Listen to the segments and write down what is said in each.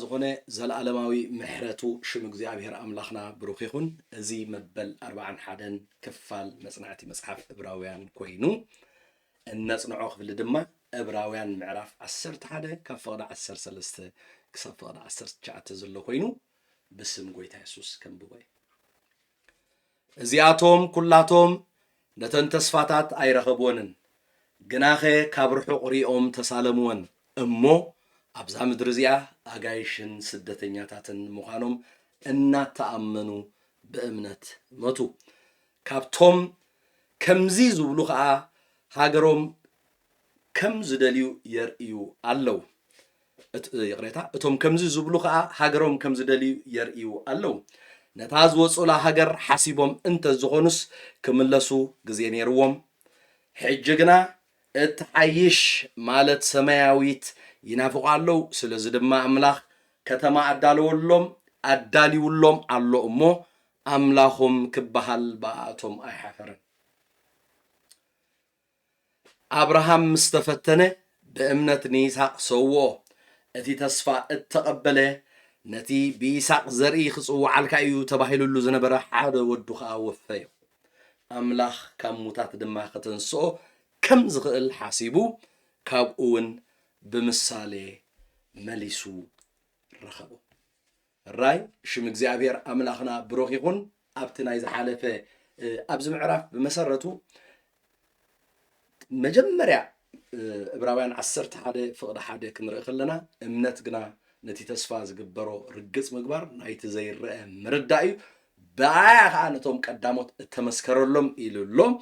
ዝኾነ ዘለዓለማዊ ምሕረቱ ሽም እግዚአብሔር ኣምላኽና ብሩኽ ይኹን። እዚ መበል 41 ክፋል መጽናዕቲ መጽሓፍ ዕብራውያን ኮይኑ እነጽንዖ ክፍሊ ድማ ዕብራውያን ምዕራፍ 11 ካብ ፍቕዲ 13 ክሳብ ፍቕዲ 19 ዘሎ ኮይኑ ብስም ጎይታ ኢየሱስ ከንብቦ። እዚኣቶም ኩላቶም ነተን ተስፋታት ኣይረኸብዎንን፣ ግናኸ ካብ ርሑቕ ሪኦም ተሳለምዎን እሞ ኣብዛ ምድሪ እዚኣ ኣጋይሽን ስደተኛታትን ምዃኖም እናተኣመኑ ብእምነት ሞቱ። ካብቶም ከምዚ ዝብሉ ከዓ ሃገሮም ከም ዝደልዩ የርእዩ ኣለው። እቶም ከምዚ ዝብሉ ከዓ ሃገሮም ከም ዝደልዩ የርእዩ ኣለው። ነታ ዝወፁላ ሃገር ሓሲቦም እንተ ዝኾኑስ ክምለሱ ግዜ ነይርዎም። ሕጂ ግና እትሓይሽ ማለት ሰማያዊት ይናፍቁ ኣለው። ስለዚ ድማ ኣምላኽ ከተማ ኣዳልዩሎም ኣሎ እሞ ኣምላኾም ክበሃል ብኣቶም ኣይሓፈረን። አብርሃም ምስተፈተነ ብእምነት ንይስሐቅ ሰውኦ። እቲ ተስፋ እተቐበለ ነቲ ብይስሐቅ ዘርኢ ክጽዋዓልካ እዩ ተባሂሉሉ ዝነበረ ሓደ ወዱ ከዓ ወፈዮ። ኣምላኽ ካብ ሙታት ድማ ከተንስኦ ከም ዝኽእል ሓሲቡ ካብኡ እውን ብምሳሌ መሊሱ ረኸቦ። ራይ ሽም እግዚአብሔር ኣምላኽና ብሩኽ ይኹን። ኣብቲ ናይ ዝሓለፈ ኣብዚ ምዕራፍ ብመሰረቱ መጀመርያ ዕብራውያን 11 ፍቕዲ 1 ክንርኢ ከለና እምነት ግና ነቲ ተስፋ ዝግበሮ ርግጽ ምግባር ናይቲ ዘይርአ ምርዳእ እዩ። ብኣያ ከዓ ነቶም ቀዳሞት እተመስከረሎም ኢሉሎም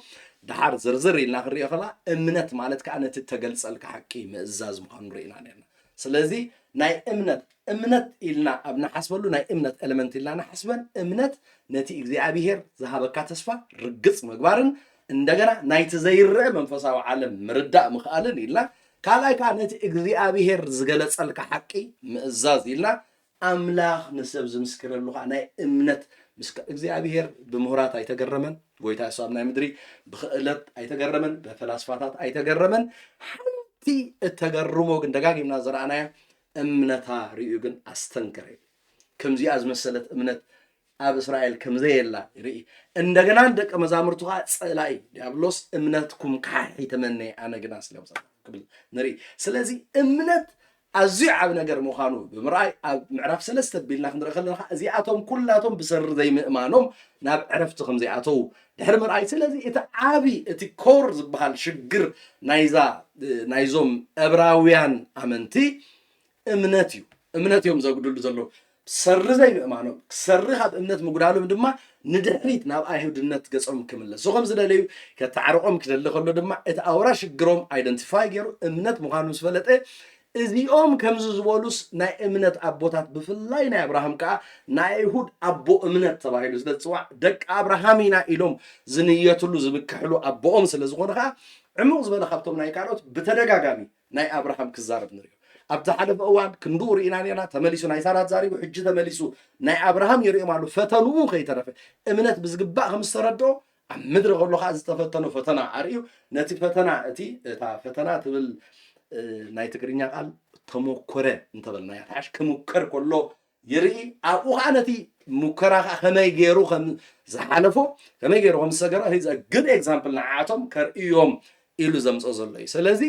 ድሓር ዝርዝር ኢልና ክንሪኦ ከላ እምነት ማለት ከዓ ነቲ ተገልጸልካ ሓቂ ምእዛዝ ምዃኑ ርኢና ነርና። ስለዚ ናይ እምነት ኢልና ኣብ ናሓስበሉ ናይ እምነት ኤሌመንት ኢልና ናሓስበን እምነት ነቲ እግዚአብሔር ዝሃበካ ተስፋ ርግጽ ምግባርን እንደገና ናይቲ ዘይርአ መንፈሳዊ ዓለም ምርዳእ ምኽኣልን ኢልና ካልኣይ ከዓ ነቲ እግዚአብሔር ዝገለጸልካ ሓቂ ምእዛዝ ኢልና ኣምላኽ ንሰብ ዝምስክረሉ ከዓ ናይ እምነት እግዚአብሔር ብምሁራት ኣይተገረመን። ጎይታ ኢየሱስ ኣብ ናይ ምድሪ ብኽእለት ኣይተገረመን፣ ብፈላስፋታት ኣይተገረመን። ሓንቲ እተገርሞ ግን ደጋጊምና ዘረኣናያ እምነታ ርዩ ግን ኣስተንከረ። ከምዚኣ ዝመሰለት እምነት ኣብ እስራኤል ከምዘየላ ይርኢ። እንደገና ደቀ መዛሙርቱ ከዓ ጸላኢ ዲያብሎስ እምነትኩም ካሒ ተመነ ኣነ ግና ስለምሳ ክብል ንርኢ። ስለዚ እምነት ኣዝዩ ዓብ ነገር ምዃኑ ብምርኣይ ኣብ ምዕራፍ 3 ቢልና ክንርኢ ከለና እዚኣቶም ኩላቶም ብሰሪ ዘይምእማኖም ናብ ዕረፍቲ ከም ዘይኣተው ድሕሪ ምርኣይ። ስለዚ እቲ ዓቢ እቲ ኮር ዝበሃል ሽግር ናይዞም ዕብራውያን ኣመንቲ እምነት እዩ። እምነት እዮም ዘጉድሉ ዘለዉ ሰሪ ዘይምእማኖም ሰሪ ካብ እምነት ምጉዳሎም ድማ ንድሕሪት ናብ ኣይሁድነት ገጾም ክምለሱ ከም ዝደለዩ ከተዓርቆም ክደሊ ከሎ ድማ እቲ ኣውራ ሽግሮም ኣይደንቲፋይ ገይሩ እምነት ምዃኑ ዝፈለጠ እዚኦም ከምዚ ዝበሉስ ናይ እምነት ኣቦታት ብፍላይ ናይ አብርሃም ከዓ ናይ አይሁድ ኣቦ እምነት ተባሂሉ ስለዝፅዋዕ ደቂ አብርሃም ኢና ኢሎም ዝንየትሉ ዝብክሕሉ ኣቦኦም ስለዝኾነ ከዓ ዕሙቕ ዝበለ ካብቶም ናይ ካልኦት ብተደጋጋሚ ናይ አብርሃም ክዛረብ ንሪኦ። ኣብቲ ሓለፈ እዋን ክንዱኡ ርኢና ነርና። ተመሊሱ ናይ ሳራት ዛሪቡ ሕጂ ተመሊሱ ናይ አብርሃም ይርኦም ኣሉ። ፈተንኡ ከይተረፈ እምነት ብዝግባእ ከም ዝተረድኦ ኣብ ምድሪ ከሎ ከዓ ዝተፈተኑ ፈተና ኣርእዩ። ነቲ ፈተና እታ ፈተና ትብል ናይ ትግርኛ ቃል ተሞከረ እንተበልና ያታሽ ክሙከር ከሎ ይርኢ። ኣብኡ ከዓ ነቲ ሙከራ ከዓ ከመይ ገይሩ ከም ዝሓለፎ ከመይ ገይሩ ከም ዝሰገረ ሂዝ ግድ ኤግዛምፕል ንዓቶም ከርእዮም ኢሉ ዘምፆ ዘሎ እዩ። ስለዚ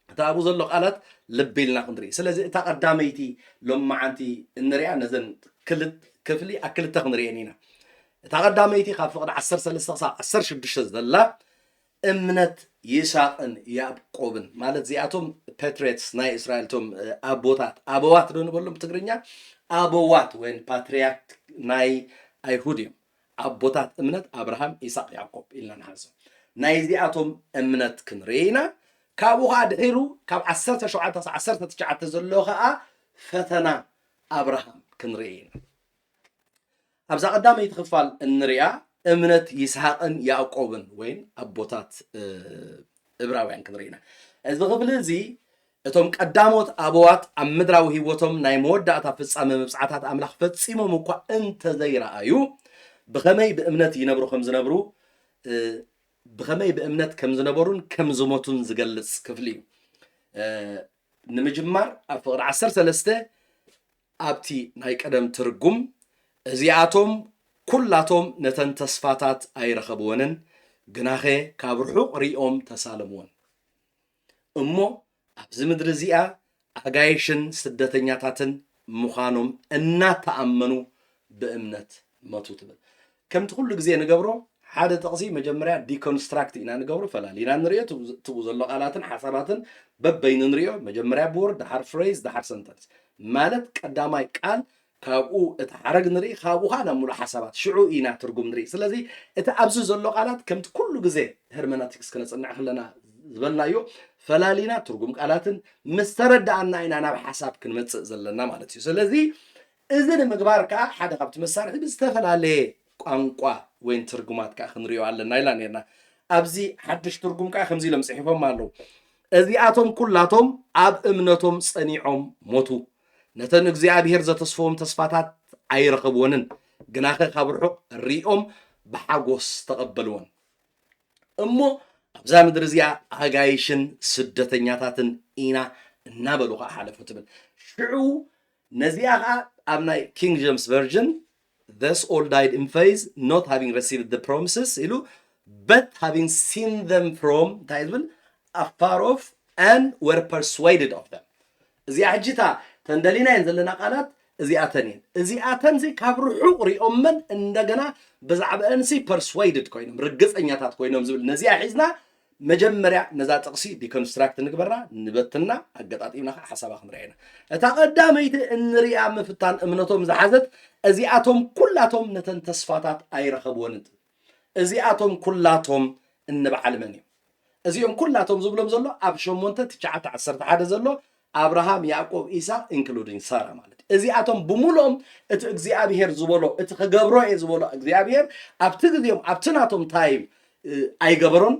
እታ ኣብኡ ዘሎ ቃላት ልቢ ኢልና ክንርኢ። ስለዚ እታ ቀዳመይቲ ሎማዓንቲ እንሪኣ ነዘን ክፍሊ ኣክልተ ክንሪአን ኢና። እታ ቀዳመይቲ ካብ ፍቕዲ 13 ክሳብ 16 ዘላ እምነት ይስሐቅን ያዕቆብን ማለት እዚኣቶም ፓትሪያትስ ናይ እስራኤል ቶም ኣቦዋት ዶ ንበሎም ብትግርኛ ኣቦዋት ወይ ፓትሪያርክ ናይ ኣይሁድ እዮም። ኣቦታት እምነት አብርሃም፣ ይስሐቅ፣ ያዕቆብ ኢልና ንሓዞ ናይ እዚኣቶም እምነት ክንርኢና። ካብኡ ከዓ ድሒሩ ካብ 17 ክሳብ 19 ዘሎ ከዓ ፈተና አብርሃም ክንርኢና። ኣብዛ ቀዳመይቲ ክፋል እንሪኣ እምነት ይስሐቅን ያዕቆብን ወይን ኣቦታት ዕብራውያን ክንርኢና። እዚ ክፍሊ እዚ እቶም ቀዳሞት ኣቦዋት ኣብ ምድራዊ ሂወቶም ናይ መወዳእታ ፍጻመ ምብፃዕታት ኣምላኽ ፈፂሞም እኳ እንተዘይረኣዩ ብኸመይ ብእምነት ይነብሩ ከም ዝነበሩ ብኸመይ ብእምነት ከም ዝነበሩን ከም ዝሞቱን ዝገልጽ ክፍሊ እዩ። ንምጅማር ኣብ ፍቕዲ 13 ኣብቲ ናይ ቀደም ትርጉም እዚኣቶም ኩላቶም ነተን ተስፋታት ኣይረኸብዎንን ግናኸ ካብ ርሑቕ ሪኦም ተሳለምዎን እሞ ኣብዚ ምድሪ እዚኣ ኣጋይሽን ስደተኛታትን ምዃኖም እናተኣመኑ ብእምነት መቱ ትብል ከምቲ ኩሉ ግዜ ንገብሮ ሓደ ጥቕሲ መጀመርያ ዲኮንስትራክት ኢና ንገብሮ ፈላሊና ንሪኦ ትቡ ዘሎ ቃላትን ሓሳባትን በበይኑ ንሪኦ መጀመርያ ብወርድ ድሓር ፍሬዝ ድሓር ሰንተንስ ማለት ቀዳማይ ቃል ካብኡ እቲ ሓረግ ንርኢ ካብኡ ኻ ናብ ሙሉእ ሓሳባት ሽዑ ኢና ትርጉም ንርኢ ስለዚ እቲ ኣብዚ ዘሎ ቃላት ከምቲ ኩሉ ግዜ ሄርሜናቲክስ ከነፅንዕ ከለና ዝበልናዮ ፈላሊና ትርጉም ቃላትን ምስ ተረዳእና ኢና ናብ ሓሳብ ክንመፅእ ዘለና ማለት እዩ ስለዚ እዚ ንምግባር ከዓ ሓደ ካብቲ መሳርሒ ብዝተፈላለየ ቋንቋ ወይ ትርጉማት ከዓ ክንሪኦ ኣለና ኢላ ነርና ኣብዚ ሓድሽ ትርጉም ከዓ ከምዚ ኢሎም ፅሒፎም ኣለዉ እዚኣቶም ኩላቶም ኣብ እምነቶም ፀኒዖም ሞቱ ነተን እግዚኣብሔር ዘተስፈዎም ተስፋታት ኣይረኸብዎንን ግናኸ ካብ ርሑቕ ሪኦም ብሓጎስ ተቐበልዎን እሞ ኣብዛ ምድሪ እዚኣ ኣጋይሽን ስደተኛታትን ኢና እናበሉ ከዓ ሓለፉ ትብል ሽዑ ነዚኣ ከዓ ኣብ ናይ ኪንግ ጀምስ ቨርዥን thus all died in faith not having received the promises ኢሉ but having seen them from ታይብል afar off and were persuaded of them እዚኣ ሕጂታ ተንደሊናየን ዘለና ቃላት እዚኣተን እየን እዚኣተን ዚ ካብ ርሑቕ ሪኦምን እንደገና ብዛዕባአንሲ persuaded ኮይኖም ርግፀኛታት ኮይኖም ዝብል ነዚኣ ሒዝና መጀመርያ ነዛ ጥቕሲ ዲኮንስትራክት ንግበራ ንበትና ኣገጣጢምና ሓሳባ ክንርአና እታ ቀዳመይቲ እንሪኣ ምፍታን እምነቶም ዝሓዘት እዚኣቶም ኩላቶም ነተን ተስፋታት ኣይረኸብዎን እዚኣቶም ኩላቶም እንበዓል መን እዮም እዚኦም ኩላቶም ዝብሎም ዘሎ ኣብ 8:9-11 ዘሎ አብርሃም ያዕቆብ ኢሳቅ ኢንክሉዲንግ ሳራ ማለት እዚኣቶም ብሙሉኦም እቲ እግዚአብሔር ዝበሎ እቲ ከገብሮ ዝበሎ እግዚአብሔር ኣብቲ ግዜኦም ኣብቲ ናቶም ታይም ኣይገበሮን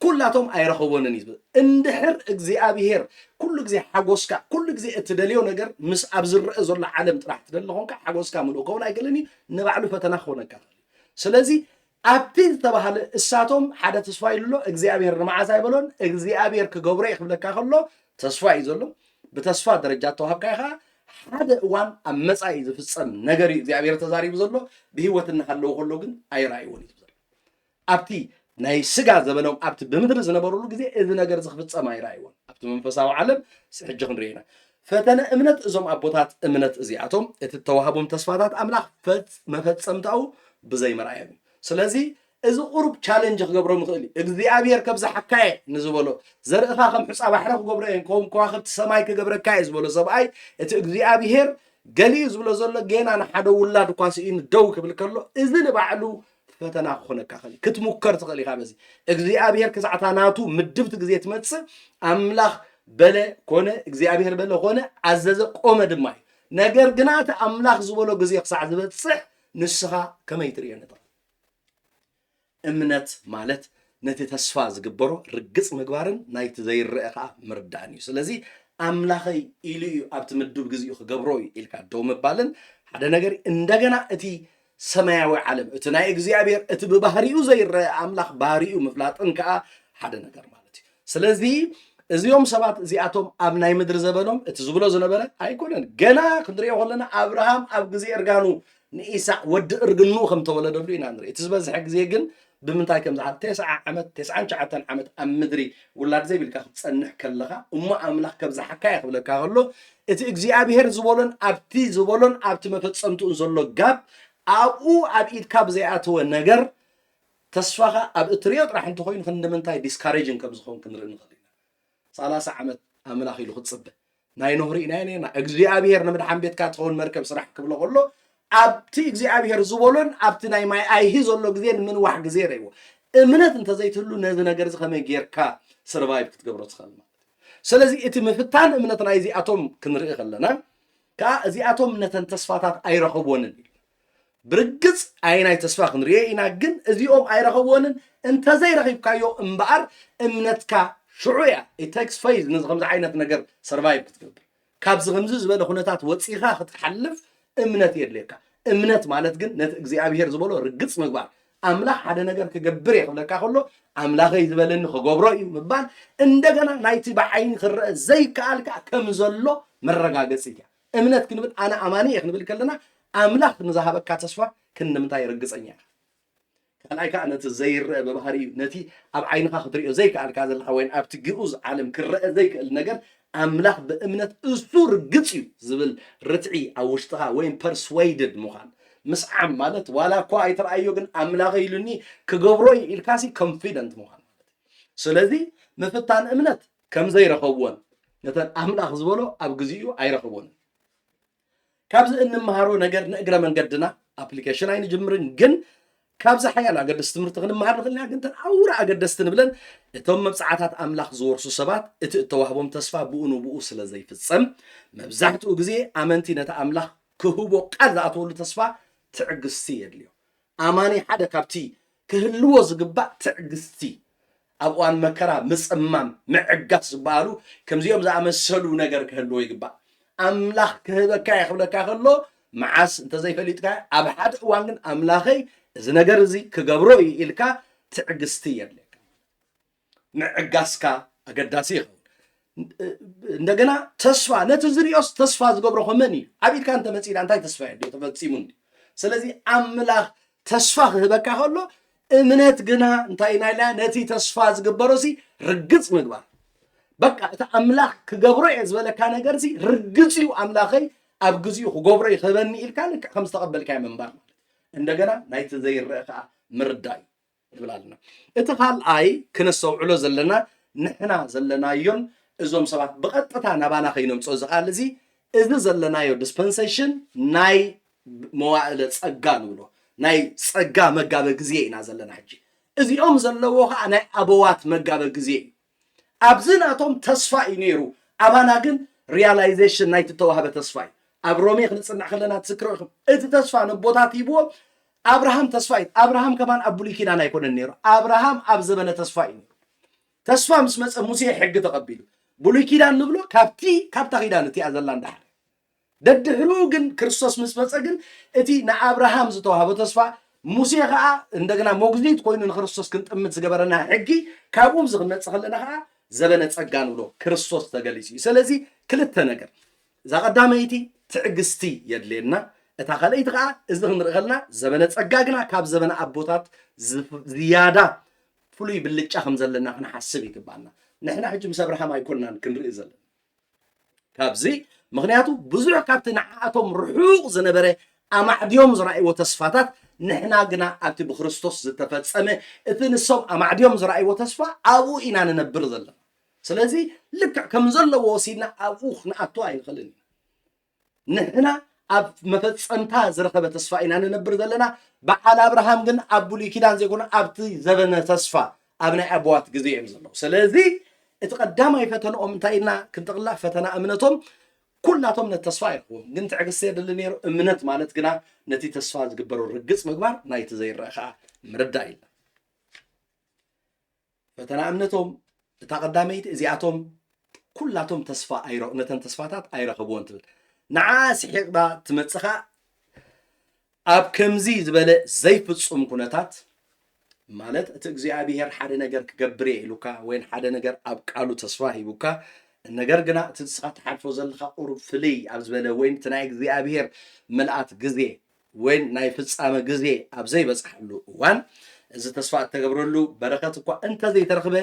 ኩላቶም ኣይረኸቦንን ይብል እንድሕር እግዚአብሔር ኩሉ ግዜ ሓጎስካ ኩሉ ግዜ እትደልዮ ነገር ምስ ኣብ ዝርአ ዘሎ ዓለም ጥራሕ ትደልኾንካ ሓጎስካ ምሉእ ከውን ኣይገለኒ ንባዕሉ ፈተና ክኾነካ ስለዚ ኣብቲ ዝተባሃለ እሳቶም ሓደ ተስፋ ይልሎ እግዚአብሔር ንመዓዝ ኣይበሎን እግዚአብሔር ክገብሮ ይኽብለካ ከሎ ተስፋ እዩ ዘሎ በተስፋ ደረጃ ተዋህብካ ኢኻ ሓደ እዋን ኣብ መጻኢ ዝፍጸም ነገር እግዚአብሔር ተዛሪቡ ዘሎ ብህይወት እናሃለው ከሎ ግን ኣይራእይዎን እዩ ኣብቲ ናይ ስጋ ዘበኖም ኣብቲ ብምድሪ ዝነበሩሉ ግዜ እዚ ነገር ዝኽፍጸም ኣይራእይዎን ኣብቲ መንፈሳዊ ዓለም ሕጂ ክንርኢና ፈተነ እምነት እዞም ኣቦታት እምነት እዚኣቶም እቲ ተዋህቦም ተስፋታት ኣምላኽ መፈጸምታው ብዘይ መርኣዮም ስለዚ እዚ ቁሩብ ቻሌንጅ ክገብሮም ይኽእል እግዚአብሔር ከብዛ ሓካየ ንዝበሎ ዘርእኻ ከም ሕፃ ባሕሪ ክገብሮ ከም ከዋኽብቲ ሰማይ ክገብረካ ዝብሎ ሰብኣይ እቲ እግዚአብሔር ገሊኡ ዝብሎ ዘሎ ጌና ንሓደ ውላድ እኳ ስኢኑ ደው ክብል ከሎ እዚ ንባዕሉ ፈተና ክኾነካ ኸሊ ክትሙከር ትኽእል ኢኻ በዚ እግዚአብሔር ክሳዕታ ናቱ ምድብቲ ግዜ ትመጽእ ኣምላኽ በለ ኮነ እግዚአብሔር በለ ኮነ ኣዘዘ ቆመ ድማ ነገር ግና እቲ ኣምላኽ ዝበሎ ግዜ ክሳዕ ዝበጽሕ ንስኻ ከመይ ትርእዮ ነታ እምነት ማለት ነቲ ተስፋ ዝግበሮ ርግጽ ምግባርን ናይቲ ዘይርአ ከዓ ምርዳእን እዩ ስለዚ ኣምላኸይ ኢሉ እዩ ኣብቲ ምድብ ግዚኡ ክገብሮ እዩ ኢልካ ደው ምባልን ሓደ ነገር እንደገና እቲ ሰማያዊ ዓለም እቲ ናይ እግዚአብሔር እቲ ብባህሪኡ ዘይርአ ኣምላኽ ባህሪኡ ምፍላጥን ከዓ ሓደ ነገር ማለት እዩ ስለዚ እዚኦም ሰባት እዚኣቶም ኣብ ናይ ምድሪ ዘበኖም እቲ ዝብሎ ዝነበረ ኣይኮነን ገና ክንሪኦ ከለና አብርሃም ኣብ ግዜ እርጋኑ ንኢሳቅ ወዲ እርግኑ ከም ተወለደሉ ኢና ንርኢ እቲ ዝበዝሐ ግዜ ግን ብምንታይ ከም ዝሓ 99 ዓመት ኣብ ምድሪ ውላድ ዘይብልካ ክትፀንሕ ከለኻ እሞ ኣምላኽ ከብዛ ሓካየ ክብለካ ከሎ እቲ እግዚአብሔር ዝበሎን ኣብቲ መፈፀምትኡ ዘሎ ጋብ ኣብኡ ኣብ ኢድካ ብዘይኣተወ ነገር ተስፋኻ ኣብ እትሪኦ ጥራሕ እንተኮይኑ ክንምንታይ ዲስካሬጅን ከም ዝኸውን ክንርኢ ንኽእል ኢና 30 ዓመት ኣምላኽ ኢሉ ክትፅበ ናይ ኖህሪ ኢና ነና እግዚአብሔር ንምድሓን ቤትካ ትኸውን መርከብ ስራሕ ክብሎ ከሎ ኣብቲ እግዚአብሔር ዝበሎን ኣብቲ ናይ ማይ ኣይሂ ዘሎ ግዜ ንምንዋሕ ግዜ ረይዎ እምነት እንተዘይትህሉ ነዚ ነገር እዚ ከመይ ጌርካ ሰርቫይቭ ክትገብሮ ትኽእል ማለት ስለዚ እቲ ምፍታን እምነት ናይ እዚኣቶም ክንርኢ ከለና ከዓ እዚኣቶም ነተን ተስፋታት ኣይረኸብዎንን ብርግጽ ኣይናይ ተስፋ ክንርአ ኢና ግን እዚኦም ኣይረኸብዎንን እንተዘይረኺብካዮ እምበኣር እምነትካ ሽዑ እያ it takes faith ነዚ ከምዚ ዓይነት ነገር ሰርቫይቭ ክትገብር ካብዚ ከምዚ ዝበለ ኩነታት ወፂኻ ክትሓልፍ እምነት የድልየካ እምነት ማለት ግን ነቲ እግዚአብሔር ዝበሎ ርግጽ ምግባር ኣምላኽ ሓደ ነገር ክገብር ይኽብለካ ከሎ ኣምላኸይ ዝበለኒ ክገብሮ እዩ ምባል እንደገና ናይቲ ብዓይኒ ክርአ ዘይከኣልካ ከም ዘሎ መረጋገፂ እያ እምነት ክንብል ኣነ ኣማኒ እየ ክንብል ከለና ኣምላኽ ንዝሃበካ ተስፋ ክንምንታይ ርግፀኛ ካልኣይ ከዓ ነቲ ዘይርአ በባህሪ ነቲ ኣብ ዓይንኻ ክትሪኦ ዘይከኣልካ ዘለካ ወይ ኣብቲ ግኡዝ ዓለም ክረአ ዘይክእል ነገር ኣምላኽ ብእምነት እሱ ርግፅ እዩ ዝብል ርትዒ ኣብ ውሽጥኻ ወይ ፐርስዌይድድ ምዃን ምስዓም ማለት ዋላ እኳ ኣይተረኣዮ ግን ኣምላኽ ኢሉኒ ክገብሮ ኢልካሲ ኮንፊደንት ምዃን ማለት ስለዚ ምፍታን እምነት ከም ዘይረኸብዎን ነተን ኣምላኽ ዝበሎ ኣብ ግዜኡ ኣይረኸብዎን ካብዚ እንመሃሮ ነገር ንእግረ መንገድና ኣፕሊኬሽን ኣይንጅምርን ግን ካብዚ ሓያል ኣገደስቲ ትምህርቲ ክንመሃር ንኽእልና ግን ተን ኣውራ ኣገደስቲ ንብለን እቶም መብፃዕታት ኣምላኽ ዝወርሱ ሰባት እቲ እተዋህቦም ተስፋ ብኡ ንብኡ ስለ ዘይፍፀም መብዛሕትኡ ግዜ ኣመንቲ ነቲ ኣምላኽ ክህቦ ቃል ዝኣተወሉ ተስፋ ትዕግስቲ የድልዮ ኣማኒ ሓደ ካብቲ ክህልዎ ዝግባእ ትዕግስቲ ኣብ እዋን መከራ ምፅማም ምዕጋስ ዝበሃሉ ከምዚኦም ዝኣመሰሉ ነገር ክህልዎ ይግባእ ኣምላኽ ክህበካ ይኽብለካ ከሎ መዓስ እንተዘይፈሊጥካ ኣብ ሓደ እዋን ግን ኣምላኸይ እዚ ነገር እዚ ክገብሮ እዩ ኢልካ ትዕግስቲ የድልየካ ምዕጋስካ ኣገዳሲ ይኸውን እንደገና ተስፋ ነቲ ዝርዮስ ተስፋ ዝገብሮ ከመን እዩ ኣብ ኢድካ እንተመፂና እንታይ ተስፋ የድልዮ ተፈፂሙ እንዲ ስለዚ ኣምላኽ ተስፋ ክህበካ ከሎ እምነት ግና እንታይ ኢና ኢልና ነቲ ተስፋ ዝግበሮ ሲ ርግፅ ምግባር በቃ እቲ ኣምላኽ ክገብሮ እየ ዝበለካ ነገር ሲ ርግፅ እዩ ኣምላኸይ ኣብ ግዜኡ ክገብሮ ይኽበኒ ኢልካ ልክዕ ከም ዝተቐበልካዮ ምንባር ማለት እንደገና ናይቲ ዘይርአ ከዓ ምርዳእ እዩ ይብላልና እቲ ካልኣይ ክነስተውዕሎ ዘለና ንሕና ዘለናዮን እዞም ሰባት ብቐጥታ ናባና ከይነምፅኦ ዝኽኣል እዚ እዚ ዘለናዮ ዲስፐንሴሽን ናይ መዋዕለ ፀጋ ንብሎ ናይ ፀጋ መጋበ ግዜ ኢና ዘለና ሕጂ እዚኦም ዘለዎ ከዓ ናይ ኣበዋት መጋበ ግዜ እዩ ኣብዚ ናቶም ተስፋ እዩ ነይሩ ኣባና ግን ሪያላይዜሽን ናይቲ ተዋህበ ተስፋ እዩ ኣብ ሮሜ ክንፅናዕ ከለና ትዝክሮ ኢኹም እቲ ተስፋ ንቦታት ሂብዎ ኣብርሃም ተስፋ እዩ ኣብርሃም ከማን ኣብ ብሉይ ኪዳን ኣይኮነን ነይሩ ኣብርሃም ኣብ ዘበነ ተስፋ እዩ ተስፋ ምስ መፀ ሙሴ ሕጊ ተቐቢሉ ብሉይ ኪዳን ንብሎ ካብታ ኪዳን እቲኣ ዘላ እንዳሓረ ደድሕሩ ግን ክርስቶስ ምስ መፀ ግን እቲ ንኣብርሃም ዝተዋህቦ ተስፋ ሙሴ ከዓ እንደገና ሞግዚት ኮይኑ ንክርስቶስ ክንጥምት ዝገበረና ሕጊ ካብኡ ዝክመፅእ ከለና ከዓ ዘበነ ፀጋ ንብሎ ክርስቶስ ተገሊጹ እዩ ስለዚ ክልተ ነገር እዛ ቀዳመይቲ ትዕግስቲ የድልየና እታ ካልአይቲ ከዓ እዚ ክንርኢ ከለና ዘበነ ፀጋ ግና ካብ ዘበነ ኣቦታት ዝያዳ ፍሉይ ብልጫ ከም ዘለና ክንሓስብ ይግባአና ንሕና ሕጂ ምስ ኣብርሃም ኣይኮንናን ክንርኢ ዘለና ካብዚ ምክንያቱ ብዙሕ ካብቲ ንዓኣቶም ርሑቕ ዝነበረ ኣማዕድዮም ዝረኣይዎ ተስፋታት ንሕና ግና ኣብቲ ብክርስቶስ ዝተፈፀመ እቲ ንሶም ኣማዕድዮም ዝረኣይዎ ተስፋ ኣብኡ ኢና ንነብር ዘለና ስለዚ ልክዕ ከም ዘለዎ ወሲድና ኣብኡ ክንኣቱ ኣይንኽእልን ንሕና ኣብ መፈፀምታ ዝረኸበ ተስፋ ኢና ንነብር ዘለና በዓል ኣብርሃም ግን ኣብ ብሉይ ኪዳን ዘይኮነ ኣብቲ ዘበነ ተስፋ ኣብ ናይ ኣቦዋት ግዜ እዮም ዘለዉ ስለዚ እቲ ቀዳማይ ፈተንኦም እንታይ ኢልና ክንጥቕላዕ ፈተና እምነቶም ኩላቶም ነቲ ተስፋ ይረኽቦም ግን ትዕግስቲ የድሊ ነይሩ እምነት ማለት ግና ነቲ ተስፋ ዝግበሮ ርግፅ ምግባር ናይቲ ዘይረአ ከዓ ምርዳእ ኢልና ፈተና እምነቶም እታ ቀዳመይቲ እዚኣቶም ኩላቶም ተስፋ ነተን ተስፋታት ኣይረኸብዎን ትብል ንዓ ስሒቕዳ ትመፅኻ ኣብ ከምዚ ዝበለ ዘይፍፁም ኩነታት ማለት እቲ እግዚኣብሔር ሓደ ነገር ክገብር እየ ኢሉካ ወይ ሓደ ነገር ኣብ ቃሉ ተስፋ ሂቡካ ነገር ግና እቲ ንስኻ ትሓልፎ ዘለካ ቁሩብ ፍልይ ኣብ ዝበለ ወይ እቲ ናይ እግዚኣብሔር ምልኣት ግዜ ወይ ናይ ፍፃመ ግዜ ኣብ ዘይበፅሓሉ እዋን እዚ ተስፋ እተገብረሉ በረከት እኳ እንተዘይተረኽበ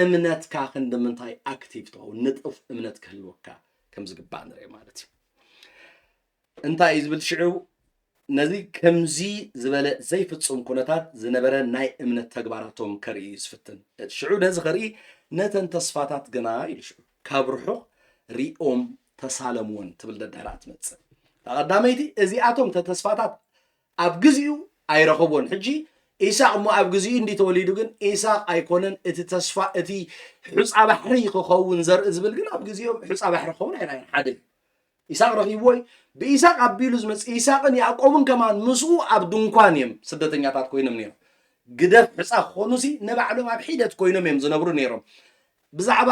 እምነትካ ክንድምንታይ ኣክቲቭ ትኸውን ንጡፍ እምነት ክህልወካ ከም ዝግባእ ንሪኦ ማለት እዩ እንታይ እዩ ዝብል ሽዑ ነዚ ከምዚ ዝበለ ዘይፍፁም ኩነታት ዝነበረ ናይ እምነት ተግባራቶም ከርኢ ዝፍትን ሽዑ ነዚ ከርኢ ነተን ተስፋታት ግና ኢሉ ሽዑ ካብ ርሑቕ ሪኦም ተሳለምዎን ትብል ደድሕራ ትመፅእ ቀዳመይቲ እዚኣቶም ተስፋታት ኣብ ግዜኡ ኣይረኸቦን ሕጂ ኢሳቅ እሞ ኣብ ግዜኡ እንዲ ተወሊዱ ግን ኢሳቅ ኣይኮነን እቲ ተስፋ እቲ ሑፃ ባሕሪ ክኸውን ዘርኢ ዝብል ግን ኣብ ግዜኦም ሑፃ ባሕሪ ክኸውን ኣይረኣየን ሓደ ኢሳቅ ረኺብዎይ ብኢሳቅ ኣቢሉ ዝመፅእ ኢሳቅን ያዕቆብን ከማን ምስኡ ኣብ ድንኳን እዮም ስደተኛታት ኮይኖም ነይሮም ግደፍ ሕፃ ክኾኑሲ ንባዕሎም ኣብ ሒደት ኮይኖም እዮም ዝነብሩ ነይሮም ብዛዕባ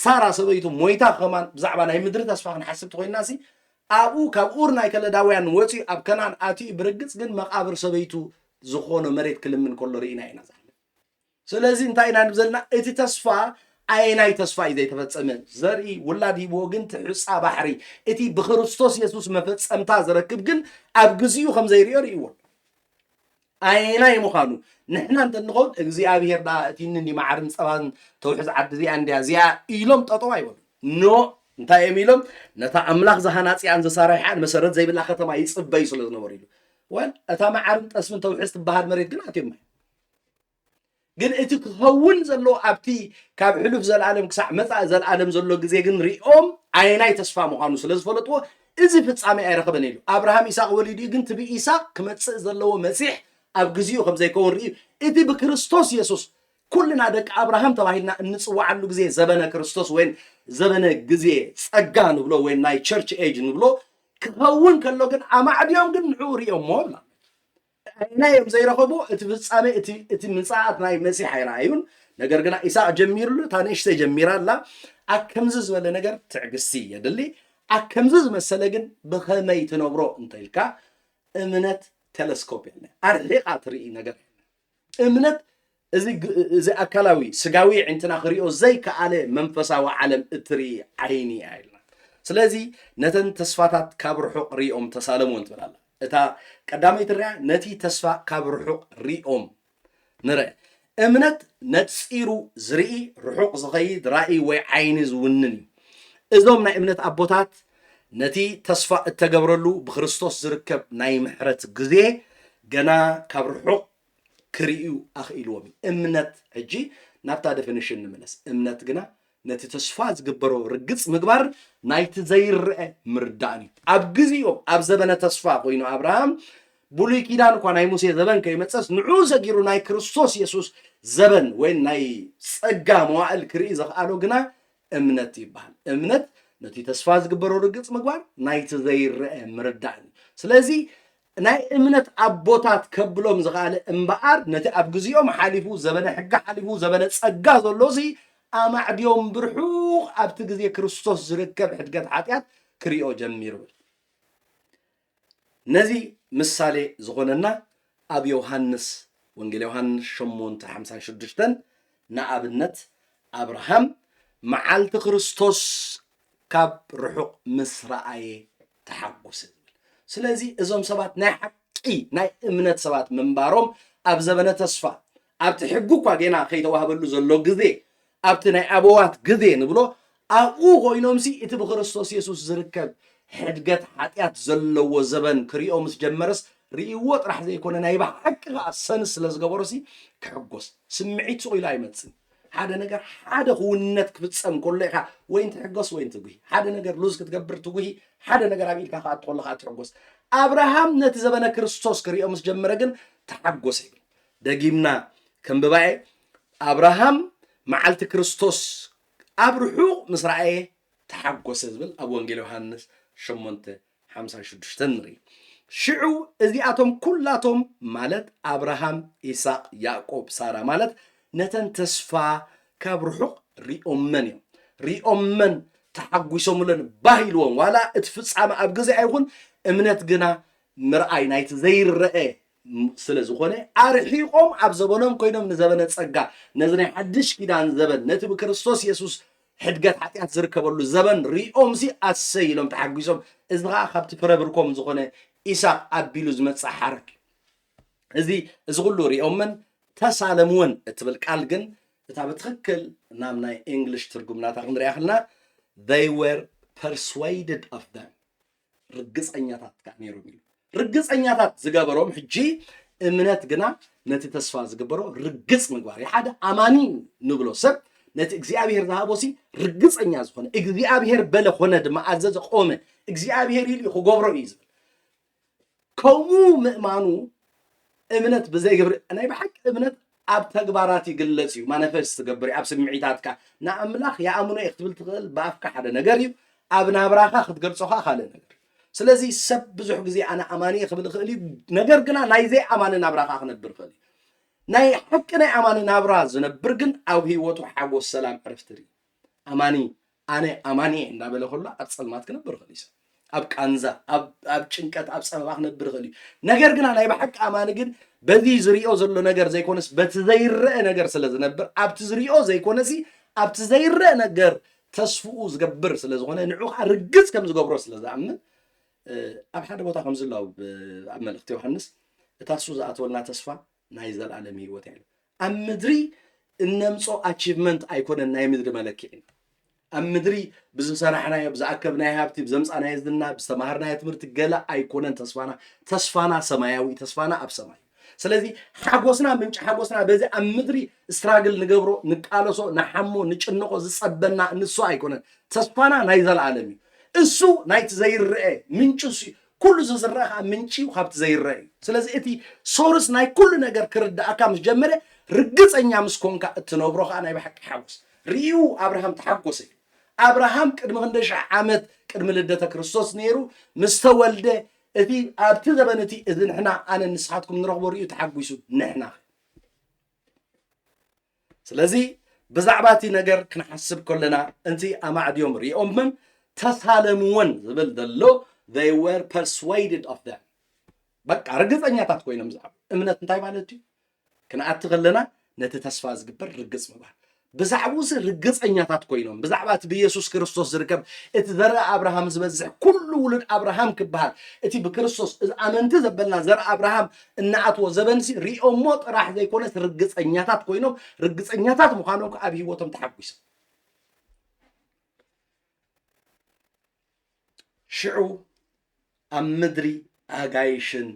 ሳራ ሰበይቱ ሞይታ ከማን ብዛዕባ ናይ ምድሪ ተስፋ ክንሓስብ ተኮይናሲ ኣብኡ ካብ ኡር ናይ ከለዳውያን ወፂኡ ኣብ ከናን ኣትዩ ብርግፅ ግን መቃብር ሰበይቱ ዝኾነ መሬት ክልምን ከሎ ርኢና ኢና ዝሓልፍ ስለዚ እንታይ ኢና ንብል ዘለና እቲ ተስፋ ኣይናይ ተስፋ እዩ ዘይተፈጸመ ዘርኢ ውላድ ሂብዎ ግን ትዕፃ ባሕሪ እቲ ብክርስቶስ ኢየሱስ መፈጸምታ ዝረክብ ግን ኣብ ግዚኡ ከም ዘይርዮ ርእይዎ ኣይናይ ምዃኑ ንሕና እንተንኾን እግዚኣብሔር ዳ እቲ ማዕርን ፀባን ተውሕዝ ዓዲ እዚኣ እንድያ እዚኣ ኢሎም ጠጠው ኣይበሉ ኖ እንታይ እዮም ኢሎም ነታ ኣምላኽ ዝሃናፅያን ዝሰርሐን መሰረት ዘይብላ ከተማ ይፅበዩ ስለ ዝነበሩ ኢሉ ወል እታ ማዕርን ጠስምን ተውሕዝ ትበሃል መሬት ግን ኣትዮም ግን እቲ ክኸውን ዘሎ ኣብቲ ካብ ሕሉፍ ዘለዓለም ክሳዕ መጻእ ዘለዓለም ዘሎ ግዜ ግን ሪኦም ኣይናይ ተስፋ ምዃኑ ስለ ዝፈለጥዎ እዚ ፍጻሜ ኣይረኸበን ኢሉ ኣብርሃም ይስሐቅ ወሊዱ ግን ትቢ ይስሐቅ ክመጽእ ዘለዎ መሲሕ ኣብ ግዚኡ ከም ዘይከውን ርኢ እቲ ብክርስቶስ ኢየሱስ ኩልና ደቂ ኣብርሃም ተባሂልና እንጽዋዓሉ ግዜ ዘበነ ክርስቶስ ወይ ዘበነ ግዜ ጸጋ ንብሎ ወይ ናይ ቸርች ኤጅ ንብሎ ክኸውን ከሎ ግን ኣማዕድዮም ግን ንዑ ሪኦም ሞላ ኣይናዮም ዘይረኸቡ እቲ ፍጻሜ እቲ ምጽኣት ናይ መሲሕ ኣይረኣዩን ነገር ግን ይስሐቅ ጀሚሩሉ ታነሽተ ጀሚራላ ኣብ ከምዚ ዝበለ ነገር ትዕግስቲ የድሊ ኣብ ከምዚ ዝመሰለ ግን ብኸመይ ትነብሮ እንተኢልካ እምነት ቴሌስኮፕ የለ ኣርሒቓ ትርኢ ነገር እምነት እዚ ኣካላዊ ስጋዊ ዕንትና ክሪኦ ዘይከኣለ መንፈሳዊ ዓለም እትርኢ ዓይኒ ኣይልና ስለዚ ነተን ተስፋታት ካብ ርሑቕ ሪኦም ተሳለሙ እንትበላላ እታ ቀዳመይቲ ርያ ነቲ ተስፋ ካብ ርሑቕ ሪኦም ንርአ እምነት ነፂሩ ዝርኢ ርሑቕ ዝኸይድ ራእይ ወይ ዓይኒ ዝውንን እዞም ናይ እምነት ኣቦታት ነቲ ተስፋ እተገብረሉ ብክርስቶስ ዝርከብ ናይ ምሕረት ግዜ ገና ካብ ርሑቕ ክርእዩ ኣኽኢልዎም እምነት ሕጂ ናብታ ዴፊኒሽን ንመለስ እምነት ግና ነቲ ተስፋ ዝግበሮ ርግፅ ምግባር ናይቲ ዘይርአ ምርዳእን እዩ ኣብ ግዚኦም ኣብ ዘበነ ተስፋ ኮይኑ ኣብርሃም ብሉይ ኪዳን እኳ ናይ ሙሴ ዘበን ከይመፀስ ንዑ ዘጊሩ ናይ ክርስቶስ ኢየሱስ ዘበን ወይ ናይ ጸጋ መዋዕል ክርኢ ዘኽኣሎ ግና እምነት ይበሃል እምነት ነቲ ተስፋ ዝግበሮ ርግፅ ምግባር ናይቲ ዘይርአ ምርዳእን ስለዚ ናይ እምነት ኣቦታት ከብሎም ዝኽኣለ እምበኣር ነቲ ኣብ ግዚኦም ሓሊፉ ዘበነ ሕጊ ሓሊፉ ዘበነ ጸጋ ዘሎሲ ኣማዕድዮም ብርሑቕ ኣብቲ ግዜ ክርስቶስ ዝርከብ ሕድገት ሓጢኣት ክሪኦ ጀሚሩ ነዚ ምሳሌ ዝኾነና ኣብ ዮሃንስ ወንጌል ዮሃንስ 8:56 ንኣብነት ኣብርሃም መዓልቲ ክርስቶስ ካብ ርሑቕ ምስ ረኣየ ተሓጎሰ ስለዚ እዞም ሰባት ናይ ሓቂ ናይ እምነት ሰባት ምንባሮም ኣብ ዘበነ ተስፋ ኣብቲ ሕጉ እኳ ጌና ከይተዋህበሉ ዘሎ ግዜ ኣብቲ ናይ ኣቦዋት ግዜ ንብሎ ኣብኡ ኮይኖምሲ እቲ ብክርስቶስ ኢየሱስ ዝርከብ ሕድገት ሓጢኣት ዘለዎ ዘበን ክሪኦ ምስ ጀመረስ ርእይዎ ጥራሕ ዘይኮነ ናይ ብሓቂ ከዓ ሰንስ ስለ ዝገበሮሲ ክሕጎስ ስምዒት ስቑኢሉ ኣይመፅን ሓደ ነገር ሓደ ክውንነት ክፍፀም ከሎ ኢኻ ወይ እንትሕጎስ ወይ እንትጉሂ ሓደ ነገር ሉዝ ክትገብር ትጉሂ ሓደ ነገር ኣብ ኢድካ ከዓ ትቆልካ ትሕጎስ ኣብርሃም ነቲ ዘበነ ክርስቶስ ክሪኦ ምስ ጀመረ ግን ተሓጎሰ ይብል ደጊምና ከምብባኤ ኣብርሃም መዓልቲ ክርስቶስ ኣብ ርሑቕ ምስ ረኣየ ተሓጎሰ ዝብል ኣብ ወንጌል ዮሃንስ 8:56 ንርኢ ሽዑ እዚኣቶም ኩላቶም ማለት ኣብርሃም ይስሐቅ ያዕቆብ ሳራ ማለት ነተን ተስፋ ካብ ርሑቕ ሪኦመን እዮም ሪኦመን ተሓጒሶምለን ባሂልዎም ዋላ እቲ ፍጻመ ኣብ ግዜ ኣይኹን እምነት ግና ምርኣይ ናይቲ ዘይርአ ስለ ዝኾነ ኣርሒቆም ኣብ ዘበኖም ኮይኖም ንዘበነ ጸጋ ነዚ ናይ ሓድሽ ኪዳን ዘበን ነቲ ብክርስቶስ ኢየሱስ ሕድገት ሓጢኣት ዝርከበሉ ዘበን ሪኦምሲ ኣሰይ ኢሎም ተሓጒሶም እዚ ከዓ ካብቲ ፍረ ብርኮም ዝኾነ ይስሐቅ ኣቢሉ ዝመፅእ ሓረግ እዚ ኩሉ ሪኦመን ተሳለምዎን እትብል ቃል ግን እታ ብትክክል ናብ ናይ እንግሊሽ ትርጉምናታ ክንሪኣ ከለና they were persuaded of them ርግፀኛታት ከዓ ነይሮም ኢሉ ርግፀኛታት ዝገበሮም ሕጂ እምነት ግና ነቲ ተስፋ ዝግበሮ ርግፅ ምግባር ሓደ ኣማኒ ንብሎ ሰብ ነቲ እግዚኣብሔር ዝሃቦሲ ርግፀኛ ዝኾነ እግዚኣብሔር በለ ኾነ ድማ ኣዘዘ ቆመ እግዚኣብሔር ኢሉ ክገብሮ እዩ ዝብል ከምኡ ምእማኑ እምነት ብዘይግብሪ ናይ ብሓቂ እምነት ኣብ ተግባራት ይግለጽ እዩ ማኒፌስት ትገብር ኣብ ስምዒታትካ ንኣምላኽ ይኣምኖ ክትብል ትኽእል ብኣፍካ ሓደ ነገር እዩ ኣብ ናብራኻ ክትገልጾኻ ካልእ ነገር ስለዚ ሰብ ብዙሕ ግዜ ኣነ ኣማኒ ክብል ክእል እዩ ነገር ግና ናይ ዘይኣማኒ ናብራኻ ክነብር ክእል እዩ ናይ ሓቂ ናይ ኣማኒ ናብራ ዝነብር ግን ኣብ ሂወቱ ሓጎስ ሰላም ዕረፍቲ ርኢ ኣማኒ ኣነ ኣማኒ እንዳበለ ከሎ ኣብ ፀልማት ክነብር ክእል እዩ ኣብ ቃንዛ ኣብ ጭንቀት ኣብ ፀበባ ክነብር ክእል እዩ ነገር ግና ናይ ብሓቂ ኣማኒ ግን በዚ ዝሪኦ ዘሎ ነገር ዘይኮነስ በቲ ዘይርአ ነገር ስለ ዝነብር ኣብቲ ዝሪኦ ዘይኮነሲ ኣብቲ ዘይረአ ነገር ተስፍኡ ዝገብር ስለ ዝኾነ ንዑ ርግጽ ከም ዝገብሮ ስለ ዝኣምን ኣብ ሓደ ቦታ ከም ዝላው ኣብ መልእኽቲ ዮሐንስ እታ እሱ ዝኣተወልና ተስፋ ናይ ዘለዓለም ህይወት እያ። ኣብ ምድሪ እነምጾ ኣቺቭመንት ኣይኮነን ናይ ምድሪ መለክዒ ኣብ ምድሪ ብዝሰራሕናዮ ብዝኣከብናዮ ሃብቲ ብዘምፃናዮ ዝና ብዝተማሃርናዮ ትምህርቲ ገለ ኣይኮነን ተስፋና ሰማያዊ ተስፋና ኣብ ሰማይ። ስለዚ ሓጎስና ምንጭ ሓጎስና በዚ ኣብ ምድሪ ስትራግል ንገብሮ ንቃለሶ ንሓሞ ንጭንቆ ዝጸበና ንሱ ኣይኮነን ተስፋና ናይ ዘለዓለም እዩ። እሱ ናይቲ ዘይርአ ምንጭ እሱ ኩሉ ዝዝረአኻ ምንጪ ካብቲ ዘይርአ እዩ። ስለዚ እቲ ሶርስ ናይ ኩሉ ነገር ክርዳእካ ምስ ጀመረ ርግፀኛ ምስ ኮንካ እትነብሮ ከዓ ናይ ብሓቂ ሓጎስ ርዩ ኣብርሃም ተሓጎሰ እዩ። ኣብርሃም ቅድሚ 2,000 ዓመት ቅድሚ ልደተ ክርስቶስ ነይሩ ምስ ተወልደ እቲ ኣብቲ ዘበን እቲ እዚ ንሕና ኣነ ንስኻትኩም ንረኽቦ ርዩ ተሓጒሱ ንሕና። ስለዚ ብዛዕባ እቲ ነገር ክንሓስብ ከለና እንቲ ኣማዕድዮም ሪኦምን ተሳለምዎን ዝብል ዘሎ they were persuaded of them በቃ ርግፀኛታት ኮይኖም ዝዓብ እምነት እንታይ ማለት እዩ ክንኣቲ ከለና ነቲ ተስፋ ዝግበር ርግጽ ምባል ብዛዕባውስ ርግፀኛታት ኮይኖም ብዛዕባ እቲ ብኢየሱስ ክርስቶስ ዝርከብ እቲ ዘርአ ኣብርሃም ዝበዝሕ ኩሉ ውሉድ ኣብርሃም ክበሃል እቲ ብክርስቶስ ኣመንቲ ዘበልና ዘርአ ኣብርሃም እናኣትዎ ዘበንሲ ሪኦሞ ጥራሕ ዘይኮነስ ርግፀኛታት ኮይኖም ርግፀኛታት ምዃኖም ኣብ ህይወቶም ተሓጒሶም ሽዑ ኣብ ምድሪ ኣጋይሽን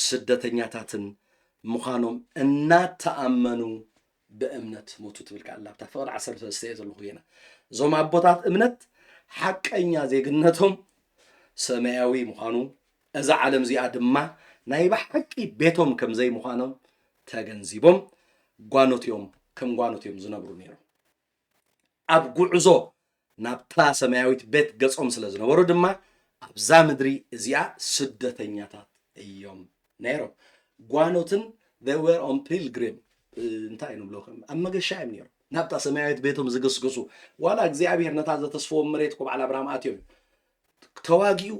ስደተኛታትን ምዃኖም እናተኣመኑ በእምነት ሞቱ ትብል ቃል ኣብታ ፍቅሪ 13 ዘለኹ ኢና እዞም ኣቦታት እምነት ሓቀኛ ዜግነቶም ሰማያዊ ምዃኑ እዛ ዓለም እዚኣ ድማ ናይ ብሓቂ ቤቶም ከም ዘይ ምዃኖም ተገንዚቦም ጓኖትዮም ከም ጓኖትዮም ዝነብሩ ነይሮም ኣብ ጉዕዞ ናብታ ሰማያዊት ቤት ገጾም ስለ ዝነበሩ ድማ ኣብዛ ምድሪ እዚኣ ስደተኛታት እዮም ነይሮም ጓኖትን they were on pilgrim እንታይ ንብሎኸም ኣብ መገሻ እዮም ነይሮም ናብታ ሰማያዊት ቤቶም ዝግስግሱ ዋላ እግዚኣብሔር ነታ ዘተስፍዎ መሬት ኮብዓል ኣብርሃም ኣትዮም ተዋጊኡ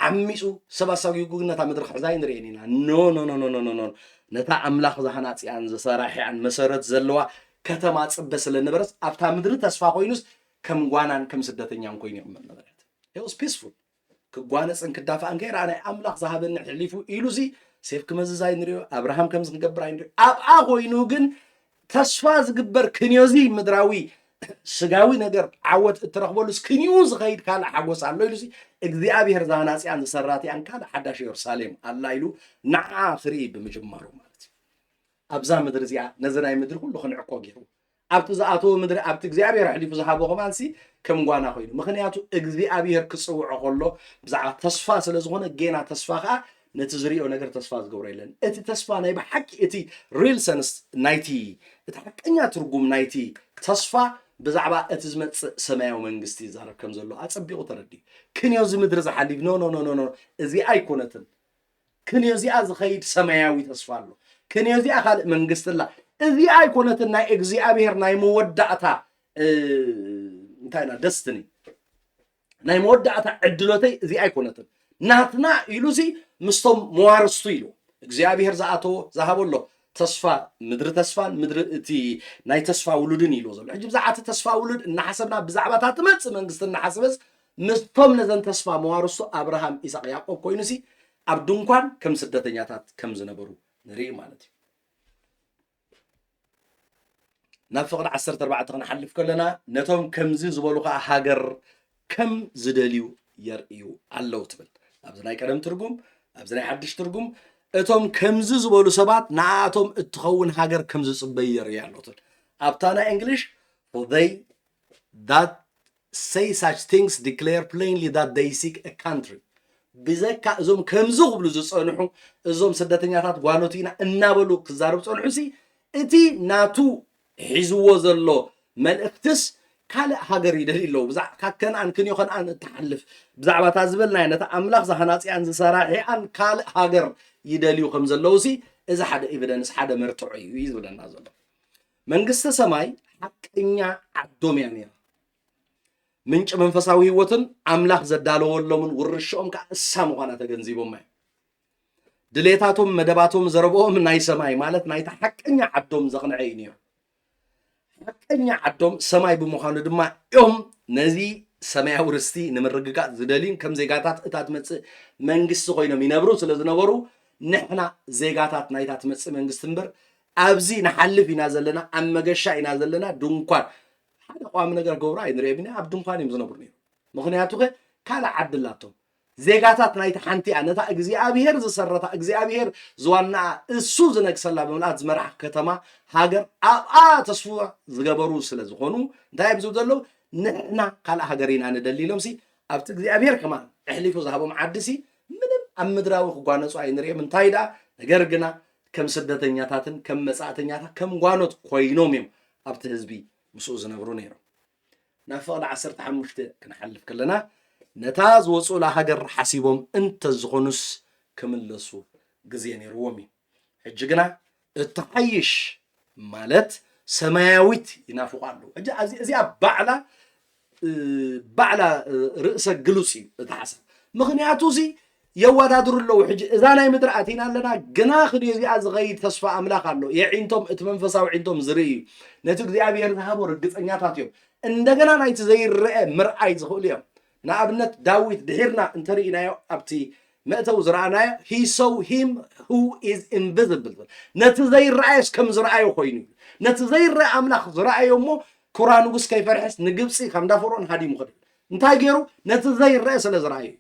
ዓሚፁ ሰባሳጊኡ ነታ ምድሪ ክሕዛይ ንሪአን ኢና ኖ ነታ ኣምላኽ ዝሃናፅያን ዝሰራሕያን መሰረት ዘለዋ ከተማ ፅበ ስለ ነበረስ ኣብታ ምድሪ ተስፋ ኮይኑስ ከም ጓናን ከም ስደተኛን ኮይኑ እዮም ነበረት it was peaceful ክጓነፅን ክዳፋእን ከይራ ናይ ኣምላኽ ዝሃበኒ ሕሊፉ ኢሉዚ ሴፍ ክመዝዛይ ንሪኦ ኣብርሃም ከም ዝንገብር ኣይንሪኦ ኣብኣ ኮይኑ ግን ተስፋ ዝግበር ክንዮዚ ምድራዊ ስጋዊ ነገር ዓወት እትረኽበሉስ ክንዩ ዝኸይድ ካልእ ሓጎስ ኣሎ ኢሉዚ እግዚኣብሔር ዝሃናፅያን ዝሰራትያን ካልእ ሓዳሽ ኢየሩሳሌም ኣላ ኢሉ ንዓ ክርኢ ብምጅማሩ ማለት እዩ ኣብዛ ምድሪ እዚኣ ነዚ ናይ ምድሪ ኩሉ ክንዕቆ ገይሩ ኣብቲ ዝኣተወ ምድሪ ኣብቲ እግዚኣብሔር ሕሊፉ ዝሃቦ ኸማንሲ ከም ጓና ኮይኑ ምክንያቱ እግዚኣብሔር ክፅውዖ ከሎ ብዛዕባ ተስፋ ስለ ዝኾነ ጌና ተስፋ ከዓ ነቲ ዝሪኦ ነገር ተስፋ ዝገብሮ የለን እቲ ተስፋ ናይ ብሓቂ እቲ ሪል ሰንስ ናይቲ እቲ ሓቀኛ ትርጉም ናይቲ ተስፋ ብዛዕባ እቲ ዝመፅእ ሰማያዊ መንግስቲ ይዛረብ ከም ዘሎ ኣፀቢቑ ተረዲዩ ክንዮ እዚ ምድሪ ዝሓሊፍ ኖ እዚ ኣይኮነትን ክንዮ እዚኣ ዝኸይድ ሰማያዊ ተስፋ ኣሎ ክንዮ እዚኣ ካልእ መንግስቲ ኣላ እዚ ኣይኮነትን ናይ እግዚኣብሔር ናይ መወዳእታ እንታይና ደስትኒ ናይ መወዳእታ ዕድሎተይ እዚ ኣይኮነትን ናትና ኢሉዚ ምስቶም መዋርስቱ ኢሉ እግዚኣብሔር ዝኣተዎ ዝሃበሎ ተስፋ ምድሪ ተስፋን ምድሪ እቲ ናይ ተስፋ ውሉድን ኢሉ ዘሎ ሕጂ ብዛዕባ ተስፋ ውሉድ እናሓሰብና ብዛዕባ ትመፅእ መንግስቲ እናሓሰበስ ምስቶም ነዘን ተስፋ መዋርስቱ ኣብርሃም ይስሐቅ ያዕቆብ ኮይኑሲ ኣብ ድንኳን ከም ስደተኛታት ከም ዝነበሩ ንርኢ ማለት እዩ ናብ ፍቅሪ 14 ክንሓልፍ ከለና ነቶም ከምዚ ዝበሉ ከዓ ሃገር ከም ዝደልዩ የርእዩ ኣለው ትብል ኣብዚ ናይ ቀደም ትርጉም ኣብዚ ናይ ሓድሽ ትርጉም እቶም ከምዚ ዝበሉ ሰባት ንኣቶም እትኸውን ሃገር ከም ዝፅበዩ የርእዩ ኣለው ትብል ኣብታ ናይ እንግሊሽ for they that say such things declare plainly that they seek a country ብዘካ እዞም ከምዚ ክብሉ ዝፀንሑ እዞም ስደተኛታት ጓኖቲና እናበሉ ክዛረቡ ፀንሑሲ እቲ ናቱ ሒዝዎ ዘሎ መልእክትስ ካልእ ሃገር ይደልዩ ኣለዉ ብዛዕባ ከነኣን ክንዮ ከነኣን እትሓልፍ ብዛዕባታ ዝበልና ነታ ኣምላኽ ዝሃናፅያን ዝሰራሕያን ካልእ ሃገር ይደልዩ ከም ዘለውሲ እዚ ሓደ ኤቪደንስ ሓደ መርትዖ እዩ ዝብለና ዘሎ መንግስቲ ሰማይ ሓቀኛ ዓዶም እያ ነይራ ምንጭ መንፈሳዊ ህይወትን ኣምላኽ ዘዳለወሎምን ውርሽኦም ከዓ እሳ ምዃና ተገንዚቦም እዮም ድሌታቶም መደባቶም ዘረብኦም ናይ ሰማይ ማለት ናይታ ሓቀኛ ዓዶም ዘቕንዐ እዩ ነይሩ حقني عدم سماي بمخانو دما يوم نزي سماي ورستي نمرققات زدالين كم زيقاتات اتات متس منقس خوينو مينبرو سلازنبرو نحنا زيقاتات نايتات متس منقس تنبر أبزي نحلف ينازلنا أما قشا ينازلنا دونكوان هذا قوام نقر قورا ينريبني أب دونكوان يمزنبرني مخنياتوك كالا عدلاتهم زيقاتات نايت حانتي أنا تا أجزيابير زسرتا أجزيابير زوانا السوز نكسلا بملات زمرح كتما هاجر تصفوا زجبرو سلازخونو دايم زودلو نحنا قال هاجرين أنا دليلهم سي أبت أجزيابير كمان إحليفو ذهبوا معدسي منم أمدراو خقانسو عينري من تايدا نجرجنا كم سدتنياتاتن كم مساعتنياتا كم قانوت كوينوميم أبت هزبي مسوز نبرونيرو نفعل عسرت حمشت كنحلف كلنا نتاز وصول هاجر حسيبهم انت زغنس كملسو جزيني رومي حجنا التحيش مالت سماويت ينافقانو ازي بعلا رأس جلوسي تحسب مغنياتو زي يوادادر له حج اذا ناي مدر اتينا لنا جناخ دي از غي تصفى املاك الله يعينتم اتمنفساو عينتم زري نتو እግዚአብሔር ذهبو رغصኛታትዮም እንደገና ናይት ዘይርአ ምርአይ ዝኽእልዮም نابنت داويد دهرنا انترينا ابتي مأتو زرعنا he saw him who is invisible نتزير رأيش كم زرعيو خويني نتزير رأي أملاخ زرعيو مو كورانو بس كيف رحس نجبسي خم دافرون هادي مخدر نتاجرو نتزير رأي سلا زرعيو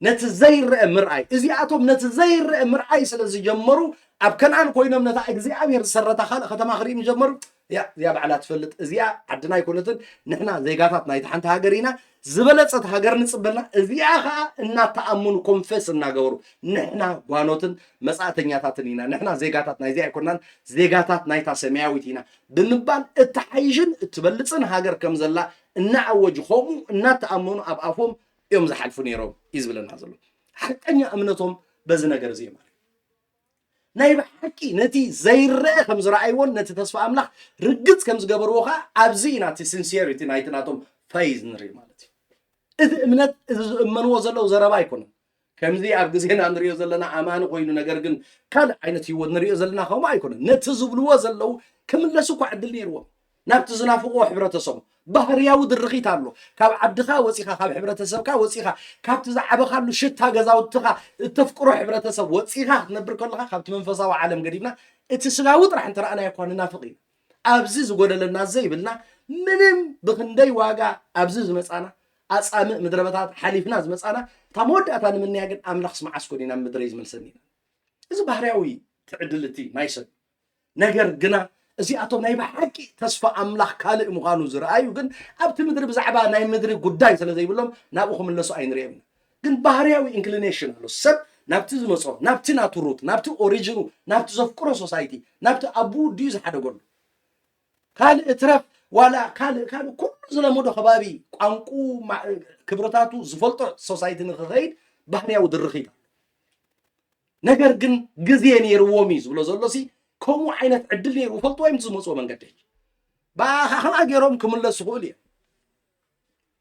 نتزير رأي مرعي إذا أتوم نتزير رأي مرعي سلا زجمرو أب كان عن كوينم نتا أجزاء أبير سرتا خال ختم آخرين جمرو يا بعلات فلت إذا عدنا يكونتن نحنا زي قاطعنا يتحنت هاجرينا زبلت هاجر نصبلنا إذا خا إن تأمن كونفس النجارو نحنا قانوتن مسأتني تاتنينا نحنا زي قاطعنا إذا كنا زي قاطعنا يتسمعويتينا بالنبال التحيجن تبلتن هاجر كم زلا نعوج خوم نتأمن أبقافهم يوم زحلفون يروم يزبلنا هذلو حتى أمنتهم بزنا جرزي مالي نايب حكي نتي زيرة كم زرعيون نتي تصفى أملاخ رجت كم زجبروها أبزينا تي سينسيريتي نايتناتهم فايز نري مالتي إذا منت إذا من وصل له زربا يكون كم زي أبجزينا نريو زلنا أمان قوينا نجرجن كان عينتي ونريو زلنا خو ما يكون نتزبل وصل له كم لا سوق عدل يروم نبتزنا فوق حبرة الصم بحر ياود الرقيت له كاب عدخا وسيخا كاب حبرة الصم كاب وسيخا كاب تزعب خالو شتها جزاو تخا تفكروا حبرة الصم وسيخا نبر كلها كاب تمنفصا وعالم قريبنا اتسلاوت راح ترى أنا يكون نافقين أبزز وقول لنا زي بلنا منم بخندي واقع أبزز مسأنا أسأم مدربات حليف ناس مسأنا تمود أتاني مني أجن أملخ سمع عسكرينا مدريز من سنين إذا بحريوي تعدلتي نايسن نجر جنا زي أتوم نايب حكي تصفى أملاخ كالئ مغانو زرعيو جن أبت مدرب زعبا نايب مدرب قداي سلا زي بلهم نابوخم اللي سو عين ريبنا جن بحريوي inclination هلو سب نابتي زمصو نابتي ناتوروت نابتي أوريجينو نابتي زفكرو سوسايتي نابتي أبو ديز حدا قول كالئ اترف ولا كالئ كل زلمودو خبابي قانقو كبرتاتو زفلطو سوسايتي نخخيد بحريوي درخيد نجر جن جزيني روميز بلو زلوسي كم عينت عدل لي وفلطوا يمتز مصو من قدش باخلا جيروم كمل سهولية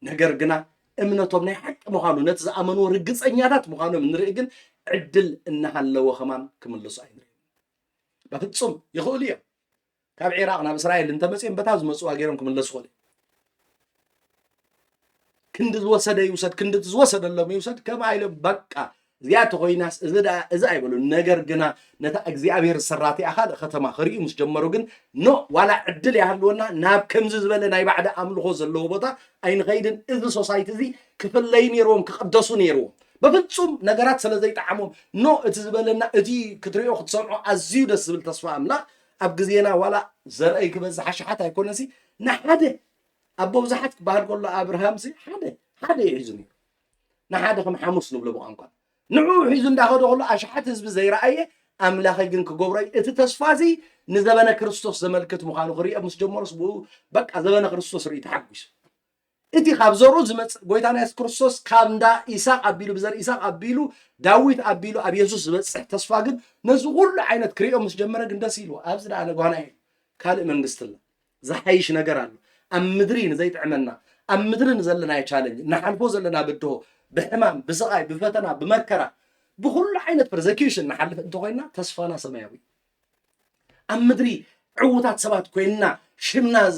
نجر جنا امنتهم ني حق مخانو نتز امنو رغصኛታት مخانو من رئجن عدل انها لو خمان كمل صاين بفصم يخوليه كاب عراقنا باسرائيل انت مسين بتاز مصو جيروم كمل سهولي كند وسد يوسد كند وسد لهم يوسد كما يله بقى زيات خويناس إذا يقولوا نجر جنا نتا أجزاء السراتي أخذ ختمه خريج مش جمرو جن نو ولا عدل يهلونا ناب كم زبالة ناي بعد أمل خوز اللوبطة أين غيدن إذا سوسايتي ذي كفلين يروم كقدسون يروم بفتشوم نجارات سلزي تعمم نو إتزبالنا إتي كتريو خد صنعوا أزيد السبل تصفى أملا أبجزينا ولا زرعي كبز حتى يكون نسي نحده أبو زحت بهر كله أبراهام سي حده يحزني نحده خم حمص نبلو بقانقان نعوح يزن داخل الله أشحت حزب زي رأيه أملاخي جنك جبري اتتصفازي نزبنا كريستوس زملكت مخانو خريئة مسجمرس بو بق زبنا كريستوس ريت حقوش إتي خابزورو زمت قويتانا يس كريستوس كامدا إساق أبيلو بزر إساق أبيلو داويد أبيلو أبي يسوس زمت تصفاقن نزغول عينة كريئة مسجمرة جندسيلو أبزر أنا قوانا كالي من قستلا زحيش نقرالو أم مدرين زي تعملنا أم مدرين زلنا يتشالنج نحن زلنا بدو بحمام بسقاي بفتنا بمكرة بكل عينة برزكيشن نحلف انتو غينا تصفانا سماوي أم مدري عوتات سبات كوينا شمنا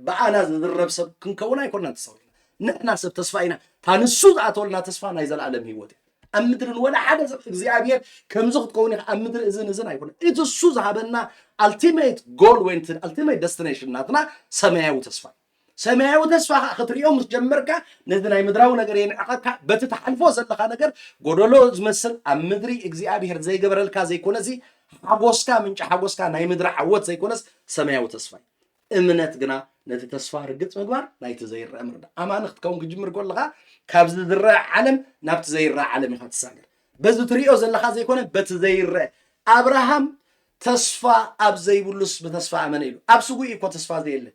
بأنا ذرب سب كنكونا يكوننا تسوينا نحن سب تصفينا تانسود أتولنا تصفينا إذا العالم هيوتي أمدرن ولا حدا زعبير كم زخت كوني أمدر إذن أيكون إذا السوز هبنا ultimate goal وين ultimate destination ناتنا سماوي تصفي سماوي تصفي خطر يوم تجمرك نذنا يمدراو نجرين عقدك بتتحلفوا زلك نجر قولوا زمسل أمدري إجزابير زي قبل الكازي يكون زي حبوسكا من حبوسكا ناي مدرا عوت زي كونس سماوي تصفي إمنت جنا نتي تصفى رجت مقبر نايت زي الأمر ده أما نخت كون جمر قول لها كابز الرع علم نبت زي الرع علم يخات الساجر بس تريو زل خازي يكون بت زي الرع أبراهام تصفى أب زي بولس بتصفى عمنيلو أب سوي يكون تصفى زي اللي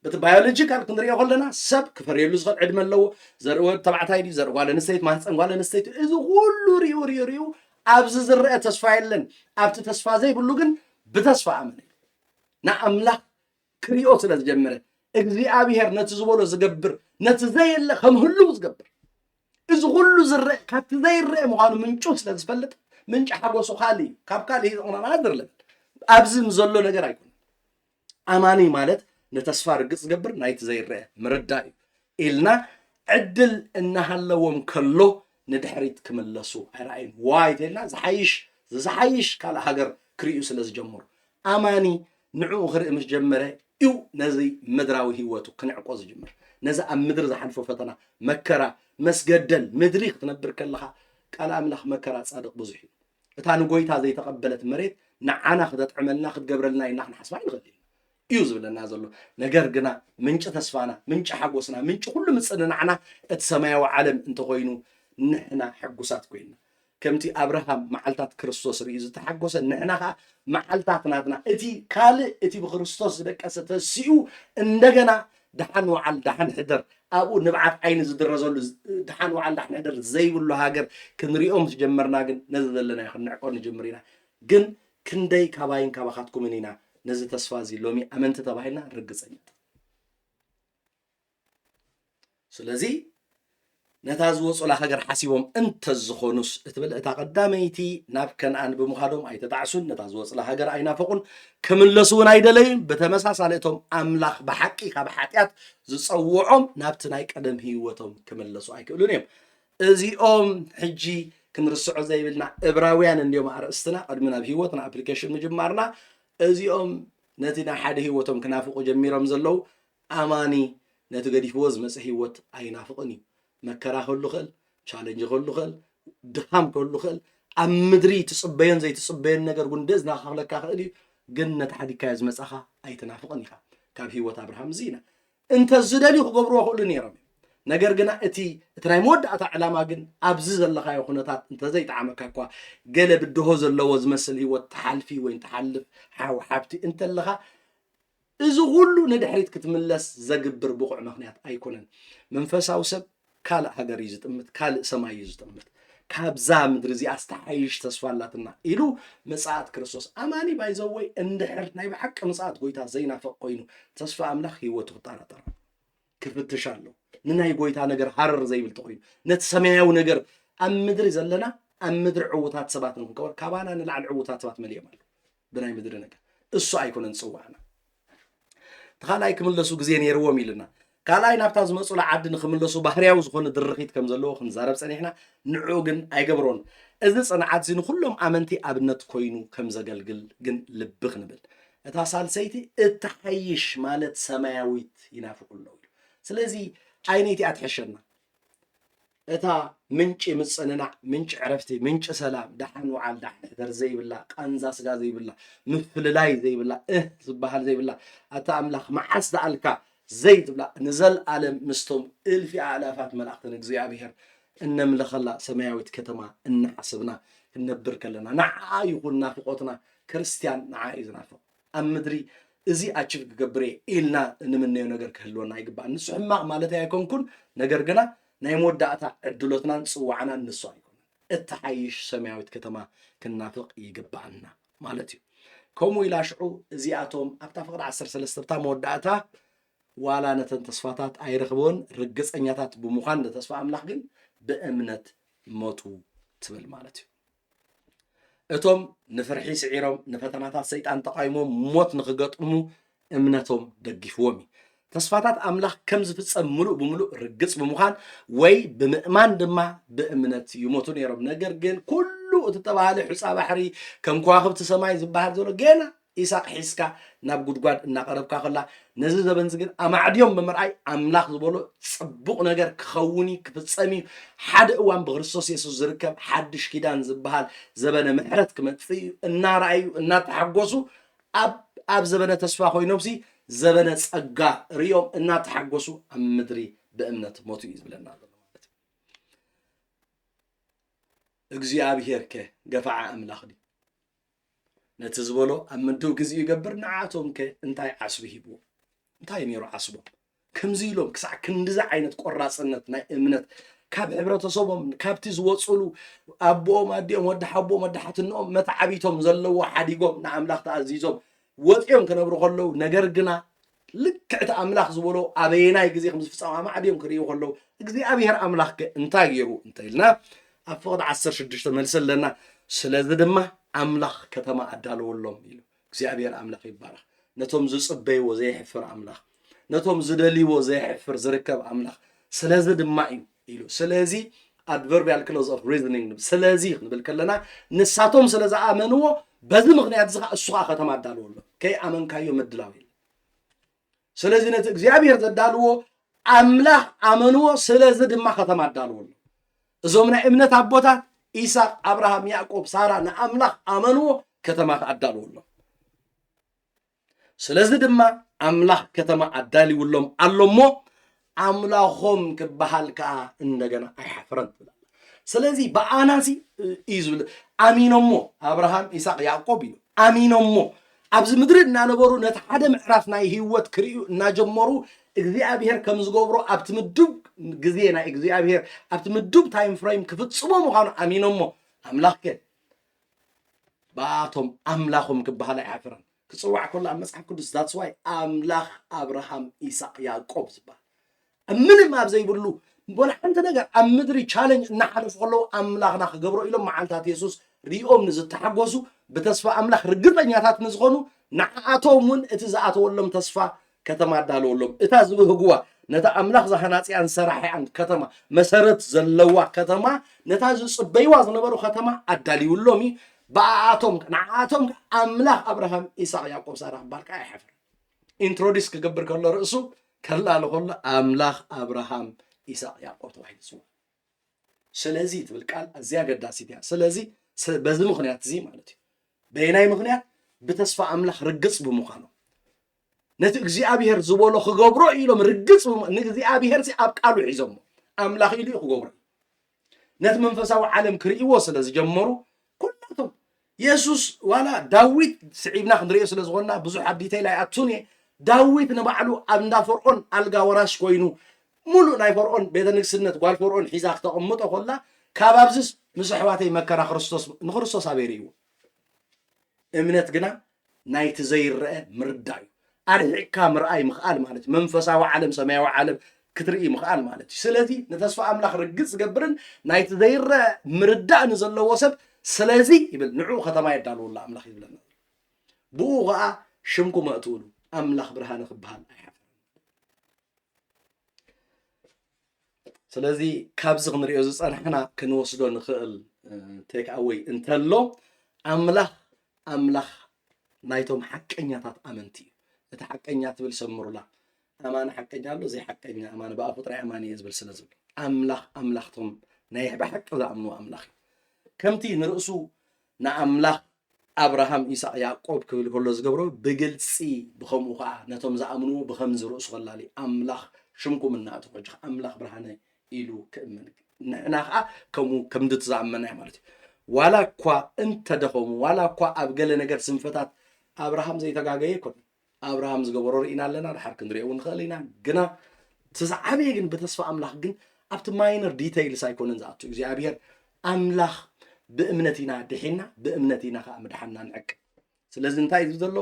بتبيولوجيكال كنريو قلنا سب كفريلوس قد عدم لو زروا تبعت هايدي زروا على نستيت ما هتصن على نستيت إذا كله ريو أبز الرع تصفى لن أب تصفى زي بلوجن بتصفى عمنيلو نعم لا كريو سلز جمرة እግዚአብሔር ነትዝበሎ ዝገብር ነትዘይለ ከምሁሉ ዝገብር እዚ ሁሉ ዝርእ ካብቲ ዘይርእ ምዃኑ ምንጩ ስለዝፈልጥ ምንጭ ሓጎሱ ካሊ ካብ ካሊ ይቕናና አይደለም ኣብዚ ዘሎ ነገር አይኮን ኣማኒ ማለት ነተስፋ ርግጽ ዝገብር ናይቲ ዘይርእ ምርዳእ ኢልና ዕድል እናሃለዎም ከሎ ንድሕሪት ክምለሱ ኣይራእይን ዋይ ተልና ዝሓይሽ ካልእ ሃገር ክሪኡ ስለዝጀምሩ ኣማኒ ንዕኡ ክርኢ ምስ ጀመረ إيو نزي مدراوي هيوتو كنعقو زجمر نزا أم مدر زحنفو فتنا مكرا مسجدل مدريخ تنبر كلها قال أملاخ مكرا صادق بزحي تانو قويتا زي تقبلت مريت نعانا خدت عملنا خد قبرلنا إناح نحسبين غدين يوزب لنا زلو نقرقنا منش تسفانا منش حقوسنا منش كل مسألنا عنا اتسمايا وعالم انتو غينو نحنا حقوسات كوينا كمتي أبراهام معلتات كريستوس ريز تحقوس نحنا معلتات ناتنا اتي كالي اتي بكريستوس دك أستسيو اندقنا دحن وعل دحن حدر أبو نبعت عين زدر رزول دحن وعل دحن حدر زي ولو هاجر كنريهم تجمرنا جن نزل لنا يخلنا نعقون جمرينا جن كندي كاباين كاباخاتكم منينا نزل تسفازي لومي أمنت تباهينا رجسيت سلازي نتازوص ولا هاجر حسيبهم انت الزخونس اتبل اتقداميتي ناب كان ان بمخادم اي تدعسون نتازوص ولا هاجر اي نافقون كملسون ايدلين بتمساسالتهم املاخ بحقي كبحاتيات زصوعهم نابتناي قدم هيوتهم كملسوا ايكلونيم ازيኦም حجي كنرسعو زي بلنا ابراويان اليوم ارستنا قدمنا بهيوتنا ابلكيشن مجمارنا ازيኦም نتينا حد هيوتهم كنافقو جميرهم زلو اماني نتو قديف وز مس هيوت اي نافقني مكرا كله خل تشالنج كله خل دخام كله خل أمدري تصبين زي تصبين نجار وندزنا خلك كأخلي جنة حدي كاز مسخة أي تنافقني خا كاب هي وتابرهم زينة أنت الزداني خبروه كلني ربي نجار جنا أتي تراي مود أتعلم جن أبزز الله خير خناتات أنت زي تعمك كوا قلب الدهوز اللوز مثل هو التحالفي وين تحلف حاو حبتي أنت اللي خا إذا قولوا ندحريت كتملس زجبر بقع مخنيات أيكونن منفس أو سب كالق هاجر يزتمت كالق سماي يزتمت كابزا مدرزي أستحيش تسفالاتنا إلو مساعد كريستوس أماني بايزوي اندحر ناي بحق مساعد قويتا زينا فقوينو تسفى أملاخ هيوتو طارة كيف تشالو نناي قويتا نجر حرر زي بالتقوين نتسمعو نجر أم مدري زلنا أم مدر عوتات سبات نكور كابانا نلعب عوتات سبات مليون مالو بناي مدري نجر السو يكون نسوعنا تخالاي كملسو غزين يروم يلنا كالاي نابتاز مسؤول عاد نخملسو بحرياو زخون درخيت كم زلو خنزارب صنيحنا نعوغن ايغبرون اذا صنعات زين كلهم امنتي ابنت كوينو كم زغلغل جن لبخ نبل اتا سالسيتي التحيش مالت سماويت ينافقلو سلازي عينيتي اتحشرنا اتا منጭ مصننا منጭ عرفتي منጭ سلام دحن وعال دحن در زي بالله قنزا سغا زي بالله مفللاي زي بالله زبحال زي بالله اتا املاخ معس دالكا زيت بلا نزل عالم مستم الف آلافات ملاقتن እግዚአብሔር እንምለኸላ ሰማያዊት ከተማ እንሐስብና እንብር ከለና ንዓ ይኹን ናፍቆትና ክርስቲያን ንዓ ይዝናፈ ኣብ ምድሪ እዚ ኣችብ ግብሬ ኢልና እንምነዮ ነገር ክህልወና ይግባ ንሱ ሕማቅ ማለት ኣይኮንኩን ነገር ግና ናይ መወዳእታ ዕድሎትና ጽዋዕና ንሱ ኣይኮን እተሓይሽ ሰማያዊት ከተማ ክናፍቅ ይግባና ማለት እዩ ከምኡ ኢላሽዑ እዚኣቶም ኣብታ ፍቅሪ 13 ታ መወዳእታ والا نتن تصفاتات اي رخبون رجصنياتات بمخان تصفا املاح جن بامنت موتو تبل مالتي እቶም ንፍርሒ ስዒሮም ንፈተናታት ሰይጣን ተቃይሞም ሞት ንክገጥሙ እምነቶም ደጊፍዎም ተስፋታት አምላኽ ከም ዝፍጸም ሙሉእ ብምሉእ ርግጽ ብምዃን ወይ ብምእማን ድማ ብእምነት ይሞቱ ነይሮም ነገር ግን ኩሉ እቲ ተባሃለ ሕፃ ባሕሪ ከም ከዋኽብቲ ሰማይ ዝበሃል ዘሎ ገና ኢሳቅ ሒስካ ናብ ጉድጓድ እናቀረብካ ከላ ነዚ ዘበን ግን ኣማዕድዮም ብምርኣይ ኣምላኽ ዝበሎ ጽቡቕ ነገር ክኸውኒ ክፍጸሚ ሓደ እዋን ብክርስቶስ ኢየሱስ ዝርከብ ሓድሽ ኪዳን ዝበሃል ዘበነ ምሕረት ክመጽእ እናረኣዩ እናተሓጎሱ ኣብ ዘበነ ተስፋ ኮይኖምሲ ዘበነ ጸጋ ርዮም እናተሓጎሱ ኣብ ምድሪ ብእምነት ሞቱ እዩ ዝብለና ዘሎ ማለት እግዚአብሔር ከ ገፋዓ ኣምላኽ ዲ ነቲ ዝበሎ ኣብ ምንድው ግዜ ይገብር ንዓቶም ከ እንታይ ዓስቢ ሂብዎ እንታይ ነይሩ ዓስቦም ከምዚ ኢሎም ክሳዕ ክንዲዛ ዓይነት ቆራጽነት ናይ እምነት ካብ ሕብረተሰቦም ካብቲ ዝወፅሉ ኣቦኦም ኣዲኦም ወዲ ሓቦም ወዲ ሓትኖኦም መትዓቢቶም ዘለዎ ሓዲጎም ንኣምላኽ ተኣዚዞም ወፂኦም ክነብሩ ከለዉ ነገር ግና ልክዕቲ ኣምላኽ ዝበሎ ኣበየናይ ግዜ ከም ዝፍጸም ኣማዕድዮም ክርእዩ ከለዉ እግዚኣብሔር ኣምላኽ እንታይ ገይሩ እንተኢልና ኣብ ፍቕዲ 16 መልሲ ኣለና ስለዚ ድማ ኣምላኽ ከተማ ኣዳለወሎም ኢሉ እግዚኣብሔር ኣምላኽ ይባረኽ ነቶም ዝጽበይዎ ዘይሕፍር ኣምላኽ ነቶም ዝደልይዎ ዘይሕፍር ዝርከብ ኣምላኽ ስለዚ ድማ እዩ ኢሉ ስለዚ adverbial clause of reasoning ስለዚ ክንብል ከለና ንሳቶም ስለዝኣመንዎ በዚ ምክንያት እሱኻ ከተማ ኣዳለወሎም ከይኣመንካዮ ምድላው ኢሉ ስለዚ ነቲ እግዚኣብሔር ዘዳልዎ ኣምላኽ ኣመንዎ ስለዚ ድማ ከተማ ኣዳለወሎም እዞም ናይ እምነት ኣቦታት ኢሳቅ አብርሃም ያዕቆብ ሳራ ንኣምላኽ ኣመንዎ ከተማ ኣዳልወሎም ስለዚ ድማ ኣምላኽ ከተማ ኣዳልይውሎም ኣሎሞ ኣምላኾም ክበሃል ከዓ እንደገና ኣይሓፍረን ስለዚ በኣናሲ እዩ ዝብል ኣሚኖሞ ኣብርሃም ኢሳቅ ያዕቆብ እዩ ኣሚኖሞ ኣብዚ ምድሪ እናነበሩ ነቲ ሓደ ምዕራፍ ናይ ህይወት ክርእዩ እናጀመሩ እግዚአብሔር ከም ዝገብሮ ኣብቲ ምድብ ግዜ ናይ እግዚአብሔር ኣብቲ ምድብ ታይም ፍሬም ክፍጽሞ ምዃኑ ኣሚኖሞ ኣምላኽ ከ ባቶም ኣምላኾም ክበሃል ኣይሓፍረን ክጽዋዕ ከሎ ኣብ መጽሓፍ ቅዱስ that's why ኣምላኽ አብርሃም ኢሳቅ ያዕቆብ ዝበሃል ምንም ኣብ ዘይብሉ ወላ ሓንቲ ነገር ኣብ ምድሪ ቻሌንጅ እናሓለፉ ከለዉ ኣምላኽና ክገብሮ ኢሎም መዓልታት ኢየሱስ ሪኦም ንዝተሓጎሱ ብተስፋ ኣምላኽ ርግጠኛታት ንዝኾኑ ንዓኣቶም እውን እቲ ዝኣተወሎም ተስፋ ከተማ ኣዳለወሎም እታ ዝብህግዋ ነታ ኣምላኽ ዝሃናፅያን ሰራሕያን ከተማ መሰረት ዘለዋ ከተማ ነታ ዝጽበይዋ ዝነበሩ ከተማ ኣዳልይውሎም በኣቶም ንዓኣቶም ኣምላኽ አብርሃም ኢሳቅ ያዕቆብ ሳራ ባልካ ኣይሓፍር ኢንትሮዲስ ክገብር ከሎ ርእሱ ከላለ ከሎ ኣምላኽ አብርሃም ኢሳቅ ያዕቆብ ተባሂሉ ይጽዋዕ ስለዚ ትብል ቃል ኣዝያ ገዳሲት እያ ስለዚ በዚ ምክንያት እዚ ማለት እዩ በየናይ ምክንያት ብተስፋ ኣምላኽ ርግጽ ብምዃኑ ነቲ እግዚአብሔር ዝበሎ ክገብሮ ኢሎም ርግጽ ንእግዚአብሔር ኣብ ቃሉ ሒዞሞ ኣምላኽ ኢሉ ክገብሮ ነቲ መንፈሳዊ ዓለም ክርእይዎ ስለ ዝጀመሩ ኩላቶም ኢየሱስ ዋላ ዳዊት ስዒብና ክንሪኦ ስለ ዝኾንና ብዙሕ ኣብ ዲቴይል ኣይኣቱን እየ ዳዊት ንባዕሉ ኣብ እንዳ ፈርዖን ኣልጋ ወራሽ ኮይኑ ሙሉእ ናይ ፈርዖን ቤተ ንግስነት ጓል ፈርዖን ሒዛ ክተቐምጦ ኮላ ካብ ኣብዝስ ምስ ኣሕዋተይ መከራ ክርስቶስ ንክርስቶስ ኣበይርይዎ እምነት ግና ናይቲ ዘይርአ ምርዳእ እዩ ኣርሒቕካ ምርኣይ ምኽኣል ማለት እዩ መንፈሳዊ ዓለም ሰማያዊ ዓለም ክትርኢ ምኽኣል ማለት እዩ ስለዚ ንተስፋ ኣምላኽ ርግጽ ዝገብርን ናይቲ ዘይርአ ምርዳእ ንዘለዎ ሰብ ስለዚ ይብል ንዑ ከተማ የዳልውላ ኣምላኽ ይብለና ብኡ ከዓ ሽምኩም ኣእትውሉ ኣምላኽ ብርሃነ ክበሃል ኣይሓፍር ስለዚ ካብዚ ክንሪኦ ዝፀናሕና ክንወስዶ ንኽእል ቴክ ኣዌይ እንተሎ ኣምላኽ ናይቶም ሓቀኛታት ኣመንቲ እዩ እቲ ሓቀኛ ትብል ሰምሩላ ኣማነ ሓቀኛ ኣሎ ዘይሓቀኛ ኣማነ ብኣብ ፍጥራይ ኣማነ እየ ዝብል ስለ ዝብል ኣምላኽቶም ናይ ብሓቂ ዝኣምንዎ ኣምላኽ እዩ ከምቲ ንርእሱ ንኣምላኽ አብርሃም ኢሳቅ ያዕቆብ ክብል ከሎ ዝገብሮ ብግልፂ ብከምኡ ከዓ ነቶም ዝኣምንዎ ብከምዚ ርእሱ ከላሊ ኣምላኽ ሽምኩም እናእቱ ኮጅ ኣምላኽ ብርሃነ ኢሉ ክእምን ንሕና ከዓ ከምኡ ከምዚ ትዝኣመና ማለት እዩ ዋላ እኳ እንተደኸሙ ዋላ እኳ ኣብ ገለ ነገር ስንፈታት አብርሃም ዘይተጋገየ ይኮን አብርሃም ዝገበሮ ርኢና ኣለና ድሓር ክንሪኦ ንኽእል ኢና ግና ትዝዓበየ ግን ብተስፋ ኣምላኽ ግን ኣብቲ ማይነር ዲቴይልስ ኣይኮነን ዝኣቱ እግዚኣብሔር ኣምላኽ ብእምነት ኢና ድሒና ብእምነት ኢና ከዓ ምድሓና ንዕቅ ስለዚ እንታይ እዩ ዘሎ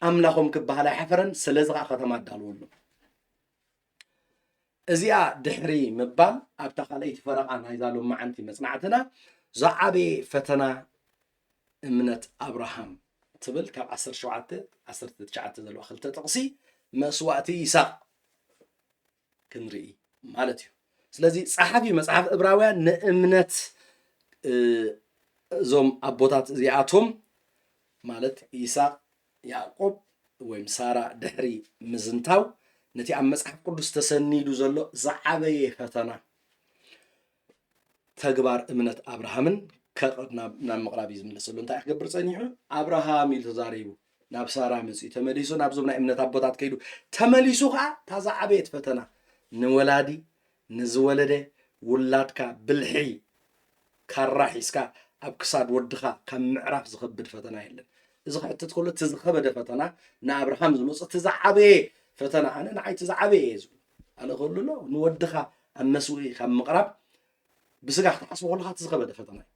ኣምላኾም ክበሃል ኣይሓፈረን ስለዚ ከዓ ከተማ ኣዳልወሉ እዚኣ ድሕሪ ምባል ኣብታ ካልአይቲ ፈረቓ ናይ ዛሎም መዓንቲ መጽናዕትና ዝዓበየ ፈተና እምነት አብርሃም ትብል ካብ 17 19 ዘለዋ ክልተ ጥቕሲ መስዋእቲ ይስሐቅ ክንርኢ ማለት እዩ። ስለዚ ጸሓፊ መጽሓፍ ዕብራውያን ንእምነት እዞም ኣቦታት እዚኣቶም ማለት ይስሐቅ ያዕቆብ ወይ ሳራ ድሕሪ ምዝንታው ነቲ ኣብ መጽሓፍ ቅዱስ ተሰኒዱ ዘሎ ዝዓበየ ፈተና ተግባር እምነት አብርሃምን ናብ ምቕራብ ዝምለሰሉ እንታይ ክገብር ጸኒሑ አብርሃም ኢሉ ተዛሪቡ ናብ ሳራ መጽኡ ተመሊሱ ናብዞም ናይ እምነት ኣቦታት ከይዱ ተመሊሱ ከዓ ታዛዓበየት ፈተና ንወላዲ ንዝወለደ ውላድካ ብልሒ ካራ ሒዝካ ኣብ ክሳድ ወድኻ ካብ ምዕራፍ ዝኸብድ ፈተና የለን። እዚ ክሕትት ከሎ እቲ ዝኸበደ ፈተና ንአብርሃም ዝመፅእ እቲ ዝዓበየ ፈተና ኣነ ንዓይ እቲ ዝዓበየ እየ ዝብል ኣነ ከሉሎ ንወድኻ ኣብ መስውኢ ካብ ምቕራብ ብስጋ ክትሓስቦ ከለካ እቲ ዝኸበደ ፈተና እዩ።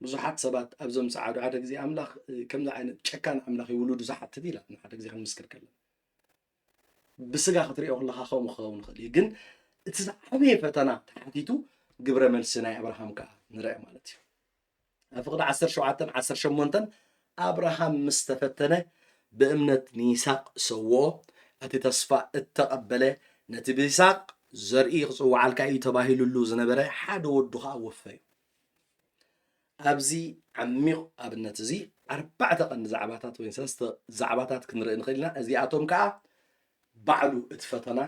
ብዙሓት ሰባት ኣብዞም ሰዓዱ ሓደ ግዜ ኣምላኽ ከምዚ ዓይነት ጨካን ኣምላኽ ይውሉዱ ዝሓትት ኢላ ሓደ ግዜ ክንምስክር ከለና ብስጋ ክትሪኦ ከለካ ከምኡ ክኸውን ይኽእል እዩ። ግን እቲ ዝዓበየ ፈተና ተሓቲቱ ግብረ መልሲ ናይ አብርሃም ከዓ ንርአ ማለት እዩ። ኣብ ፍቕዲ 17 18 አብርሃም ምስ ተፈተነ ብእምነት ንይስሐቅ ሰውኦ እቲ ተስፋ እተቐበለ ነቲ ብይስሐቅ ዘርኢ ክፅዋዓልካ እዩ ተባሂሉሉ ዝነበረ ሓደ ወዱ ከዓ ወፈዩ። ኣብዚ ዓሚቕ ኣብነት እዚ 4 ቀንዲ ዛዕባታት ወይ 3 ዛዕባታት ክንርኢ ንኽእል ኢና። እዚኣቶም ከዓ ባዕሉ እቲ ፈተና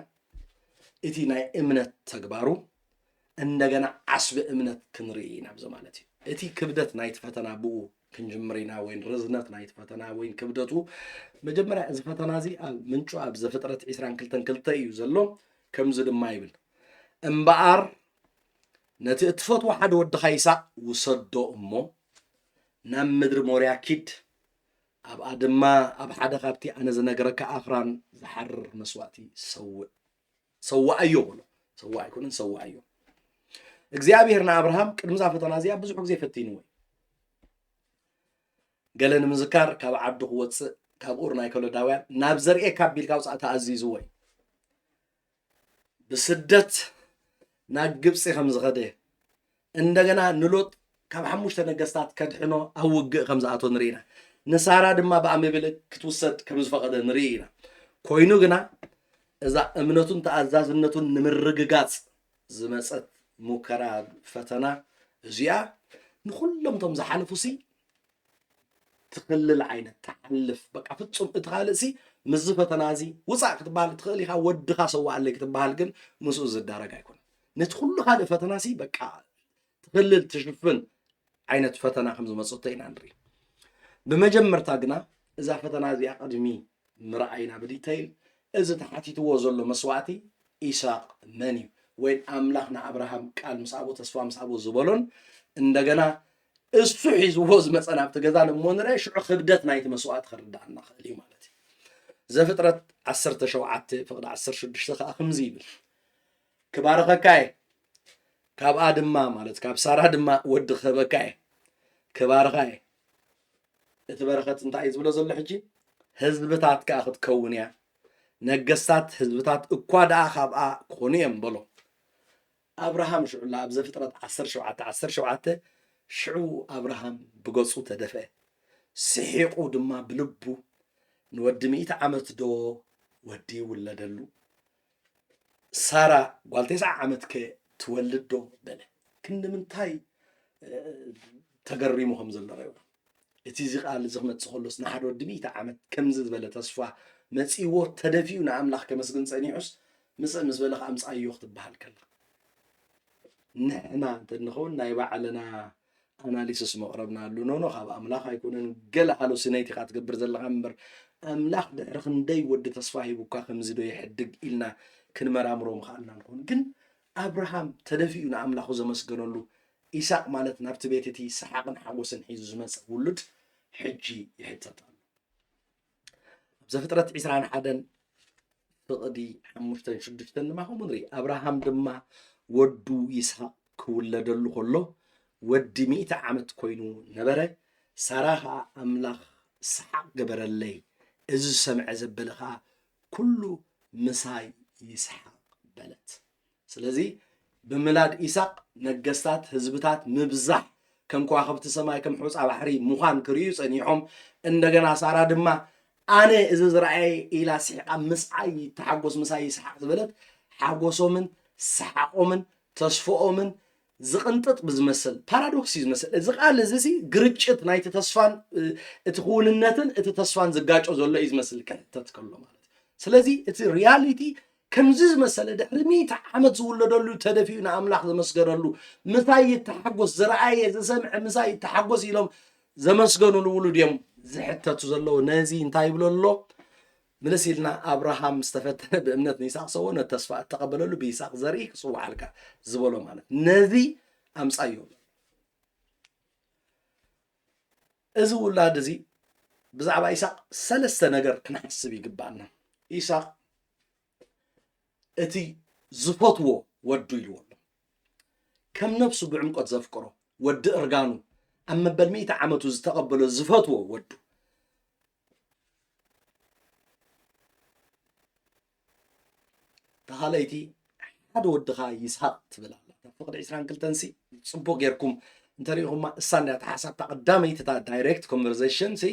እቲ ናይ እምነት ተግባሩ እንደገና ዓስቢ እምነት ክንርኢ ኢና ብዞ ማለት እዩ። እቲ ክብደት ናይቲ ፈተና ብኡ ክንጅምር ኢና ወይ ርዝነት ናይቲ ፈተና ወይ ክብደቱ መጀመርያ እዚ ፈተና እዚ ኣብ ምንጩ ኣብ ዘፍጥረት 22 እዩ ዘሎ። ከምዚ ድማ ይብል እምበኣር ነቲ እትፈትዎ ሓደ ወድኻ ይስሐቅ ውሰዶ እሞ ናብ ምድሪ ሞርያ ኪድ ኣብኣ ድማ ኣብ ሓደ ካብቲ ኣነ ዝነገረካ ኣኽራን ዝሓርር መስዋእቲ ሰዋእዮ ብሎ ሰዋእ ኣይኮነን ሰዋእዮ። እግዚኣብሔር ንአብርሃም ቅድሚ ዛ ፈተና እዚኣ ብዙሕ ግዜ ፈቲንዎ ገለ ንምዝካር ካብ ዓዱ ክወፅእ ካብ ኡር ናይ ከለዳውያን ናብ ዘርኤካ ኣቢልካ ውፃእ ተኣዚዝዎ እዩ። ብስደት ናብ ግብፂ ከም ዝኸደ እንደገና ንሎጥ ካብ 5 ነገስታት ከድሕኖ ኣብ ውግእ ከም ዝኣቶ ንርኢ ኢና። ንሳራ ድማ ብኣሜቤሌክ ክትውሰድ ከም ዝፈቐደ ንርኢ ኢና። ኮይኑ ግና እዛ እምነቱን ተኣዛዝነቱን ንምርግጋፅ ዝመፀት ሙከራ ፈተና እዚኣ ንኩሎም ቶም ዝሓለፉሲ ትኽልል ዓይነት ተሓልፍ በቃ ፍጹም እቲ ካልእ ሲ ምዝ ፈተና እዚ ውፃእ ክትበሃል ትኽእል ኢኻ ወድኻ ሰዋኣለይ ክትበሃል ግን ምስኡ ዝዳረግ ኣይኮነን። ነቲ ኩሉ ካልእ ፈተና ሲ በቃ ትኽልል ትሽፍን ዓይነት ፈተና ከም ዝመፀቶ ኢና ንርኢ። ብመጀመርታ ግና እዛ ፈተና እዚኣ ቅድሚ ምርኣይና ብዲተይል እዚ ተሓቲትዎ ዘሎ መስዋእቲ ይስሐቅ መን እዩ ወይ ኣምላኽ ንአብርሃም ቃል ምስ ኣቦ ተስፋ ምስ ኣቦ ዝበሎን እንደገና እሱ ሒዝዎ ዝመፀ ናብቲ ገዛ እሞ ንርአ ሽዑ ክብደት ናይቲ መስዋእቲ ክርዳእና ክእል እዩ ማለት እዩ። ዘፍጥረት 17 ፍቕዲ 16 ከዓ ከምዚ ይብል ክባረኸካ እየ ካብኣ ድማ ማለት ካብ ሳራ ድማ ወዲ ክህበካ እየ ክባርኻ እየ። እቲ በረኸት እንታይ እዩ ዝብሎ ዘሎ ሕጂ ህዝብታት ከዓ ክትከውን እያ ነገስታት ህዝብታት እኳ ደኣ ካብኣ ክኾኑ እዮም በሎ አብርሃም ሽዑ ኣብ ዘፍጥረት 17 ሽዑ አብርሃም ብገጹ ተደፍአ ስሒቁ ድማ ብልቡ ንወዲ 100 ዓመት ዶ ወዲ ይውለደሉ ሳራ ጓል 9 ዓመት ትወልድ ዶ በለ ክንምንታይ ተገሪሙ ከም ዘሎ ረኣዩ። እቲ እዚ ቃል እዚ ክመፅእ ከሎስ ንሓደ ወዲ 100 ዓመት ከምዚ ዝበለ ተስፋ መፂዎ ተደፊኡ ንኣምላኽ ከመስግን ፀኒዑስ ምስእ ምስ በለኻ ኣምፃዮ ክትበሃል ከላ ንሕና እንተንኸውን ናይ ባዕልና ኣናሊሲስ መቕረብና ኣሉ ኖ ካብ ኣምላኽ ኣይኮነን ገለ ሃሉሲኔት ኢኻ ትገብር ዘለካ እምበር ኣምላኽ ድሕሪ ክንደይ ወዲ ተስፋ ሂቡካ ከምዚ ዶ ይሕድግ ኢልና ክንመራምሮ ምኽኣልና ንኾን። ግን አብርሃም ተደፊኡ ንኣምላኹ ዘመስገነሉ ይስሐቅ ማለት ናብቲ ቤት እቲ ሰሓቅን ሓጎስን ሒዙ ዝመፅእ ውሉድ ሕጂ ይሕተት ኣሎ። ኣብ ዘፍጥረት 21 ፍቕዲ 5-6 ድማ ከምኡ ንርኢ አብርሃም ድማ ወዱ ይስሐቅ ክውለደሉ ከሎ ወዲ 100 ዓመት ኮይኑ ነበረ ሳራ ከዓ ኣምላኽ ሰሓቅ ገበረለይ እዚ ሰምዐ ዘበለ ከዓ ኩሉ ምሳይ ይስሐቅ በለት። ስለዚ ብምላድ ይስሐቅ ነገስታት ህዝብታት ምብዛሕ ከም ከዋኽብቲ ሰማይ ከም ሕፃ ባሕሪ ምዃን ክርዩ ጸኒሖም እንደገና ሳራ ድማ ኣነ እዚ ዝረአየ ኢላ ስሒቓ ምስዓይ ተሓጎስ ምሳይ ይስሓቅ ዝበለት ሓጎሶምን ሰሓቆምን ተስፍኦምን ዝቕንጥጥ ብዝመስል ፓራዶክስ እዩ ዝመስል እዚ ቃል እዚ ግርጭት ናይቲ ተስፋን እቲ ክውንነትን እቲ ተስፋን ዝጋጮ ዘሎ እዩ ዝመስል ክሕተት ከሎ ማለት ስለዚ እቲ ሪያሊቲ ከምዚ ዝመሰለ ድሕሪ 100 ዓመት ዝውለደሉ ተደፊኡ ንኣምላኽ ዘመስገነሉ ምሳይ ተሓጎስ ዝረአየ ዝሰምዐ ምሳይ ተሓጎስ ኢሎም ዘመስገኑሉ ውሉድ እዮም ዝሕተቱ ዘለዎ ነዚ እንታይ ይብሎ ኣሎ ምንስ ኢልና አብርሃም ዝተፈተነ በእምነት ይስሐቅ ሰውነ ተስፋ ተቀበለሉ በይስሐቅ ዘርኢ ክጽዋዓልካ ዝበሎ ማለት ነዚ አምጻዩ እዚ ውላድ እዚ ብዛዕባ ይስሐቅ ሰለስተ ነገር ክንሐስብ ይግባአና ይስሐቅ እቲ ዝፈትዎ ወዱ ይልዎ ከም ነፍሱ ብዕምቆት ዘፍቅሮ ወዲ እርጋኑ ኣብ መበል 100 ዓመቱ ዝተቀበሎ ዝፈትዎ ወዱ ተኻለይቲ ሓደ ወድኻ ይስሐቅ ትብላ ፍቅዲ 22 ሲ ጽቡቅ ጌርኩም እንተሪኹማ እሳንዳ ተሓሳብ ተቀዳመይታ ዳይሬክት ኮንቨርሴሽን ሲ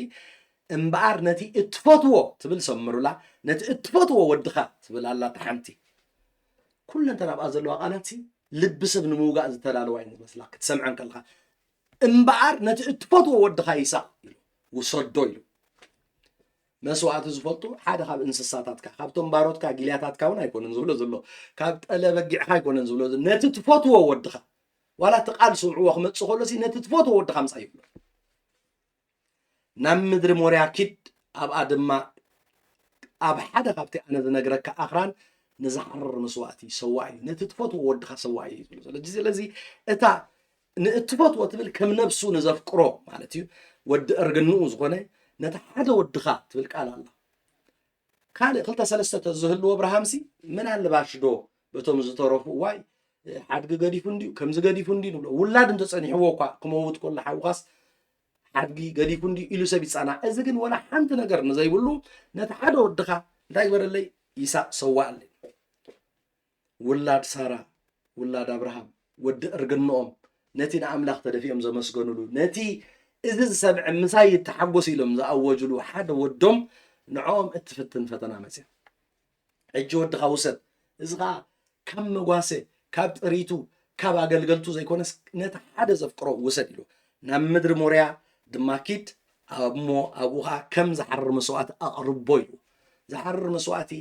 እምበኣር ነቲ እትፈትዎ ትብል ሰምሩላ ነቲ እትፈትዎ ወድኻ ትብላላ ተሓንቲ ኩለን ተናብኣ ዘለዋ ቃላት ልብሰብ ንምውጋእ ዝተላለዋ ይመስላ ክትሰምዐን ከልካ እምበኣር ነቲ እትፈትዎ ወድኻ ይስሐቅ ውሰዶ ኢሉ መስዋዕቱ ዝፈልጡ ሓደ ካብ እንስሳታትካ ካብቶም ባሮትካ ጊልያታትካ እውን ኣይኮነን ዝብሎ ዘሎ ካብ ጠለበጊዕካ ኣይኮነን ዝብሎ ነቲ ትፈትዎ ወድኻ ዋላ ተቃል ስምዕዎ ክመጽእ ከሎሲ ነቲ ትፈትዎ ወድኻ ምጻእ ይብሎ ናብ ምድሪ ሞርያ ኪድ ኣብኣ ድማ ኣብ ሓደ ካብቲ ኣነ ዝነግረካ ኣኽራን ንዝሓርር መስዋዕቲ ሰዋዕ ነቲ ትፈትዎ ወድኻ ሰዋዕ ይብሎ ስለዚ እታ ንእትፈትዎ ትብል ከም ነብሱ ንዘፍቅሮ ማለት እዩ ወዲ እርግንኡ ዝኾነ ነታ ሓደ ወድኻ ትብል ቃል ኣላ ካልእ ክልተ ሰለስተ ተዝህልዎ አብርሃምሲ ምን ኣለባሽዶ በቶም ዝተረፉ ዋይ ሓድጊ ገዲፉ እንዲዩ ከምዚ ገዲፉ እንዲዩ ንብሎ ውላድ እንተጸኒሕዎ እኳ ክመውት ኮላ ሓውኻስ ሓድጊ ገዲፉ እንዲዩ ኢሉ ሰብ ይጻናዕ እዚ ግን ወላ ሓንቲ ነገር ንዘይብሉ ነታ ሓደ ወድኻ እንታይ ግበረለይ ይስሐቅ ሰዋዕለይ ውላድ ሳራ ውላድ አብርሃም ወዲ እርግንኦም ነቲ ንኣምላኽ ተደፊኦም ዘመስገኑሉ ነቲ እዚ ዝሰብዕ ምሳይ ተሓጎስ ኢሎም ዝኣወጅሉ ሓደ ወዶም ንዖም እትፍትን ፈተና መጽእ ሕጂ ወድኻ ውሰድ እዚ ኸዓ ካብ መጓሰ ካብ ጥሪቱ ካብ ኣገልገልቱ ዘይኮነስ ነቲ ሓደ ዘፍቅሮ ውሰድ ኢሉ ናብ ምድሪ ሞርያ ድማ ኪድ እሞ ኣብኡ ኸዓ ከም ዝሓርር መስዋዕቲ ኣቕርቦ ኢሉ ዝሓርር መስዋዕቲ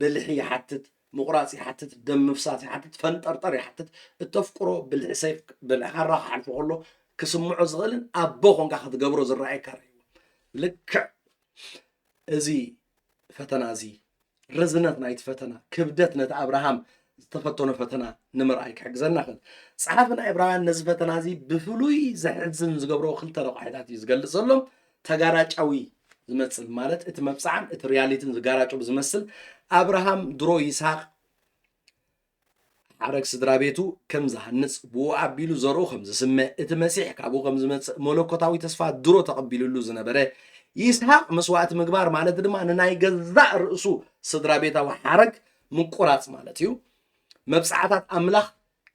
ብልሒ ይሓትት ምቁራጽ ይሓትት ደም ምፍሳስ ይሓትት ፈንጠርጠር ይሓትት እተፍቅሮ ብልሒ ሰይፍ ብልሕኻ ሓልፎ ከሎ ክስምዖ ዝኽእልን ኣቦ ኮንካ ክትገብሮ ዝረኣየካ ልክዕ እዚ ፈተና እዚ ርዝነት ናይቲ ፈተና ክብደት ነቲ አብርሃም ዝተፈተነ ፈተና ንምርኣይ ክሕግዘና ክእል ጸሓፊ ናይ ዕብራውያን ነዚ ፈተና እዚ ብፍሉይ ዘሕዝን ዝገብሮ ክልተ ረቑሒታት እዩ ዝገልጽ ዘሎ ተጋራጫዊ ዝመጽል ማለት እቲ መብጻዕን እቲ ሪያሊቲን ዝጋራጮ ብዝመስል አብርሃም ድሮ ይስሐቅ ሓረግ ስድራ ቤቱ ከም ዝሃንጽ ብኡ ኣቢሉ ዘርኡ ከም ዝስምዕ እቲ መሲሕ ካብኡ ከም ዝመጽእ መለኮታዊ ተስፋ ድሮ ተቐቢሉሉ ዝነበረ ይስሐቅ መስዋዕቲ ምግባር ማለት ድማ ንናይ ገዛእ ርእሱ ስድራ ቤታዊ ሓረግ ምቁራጽ ማለት እዩ መብጻዕታት ኣምላኽ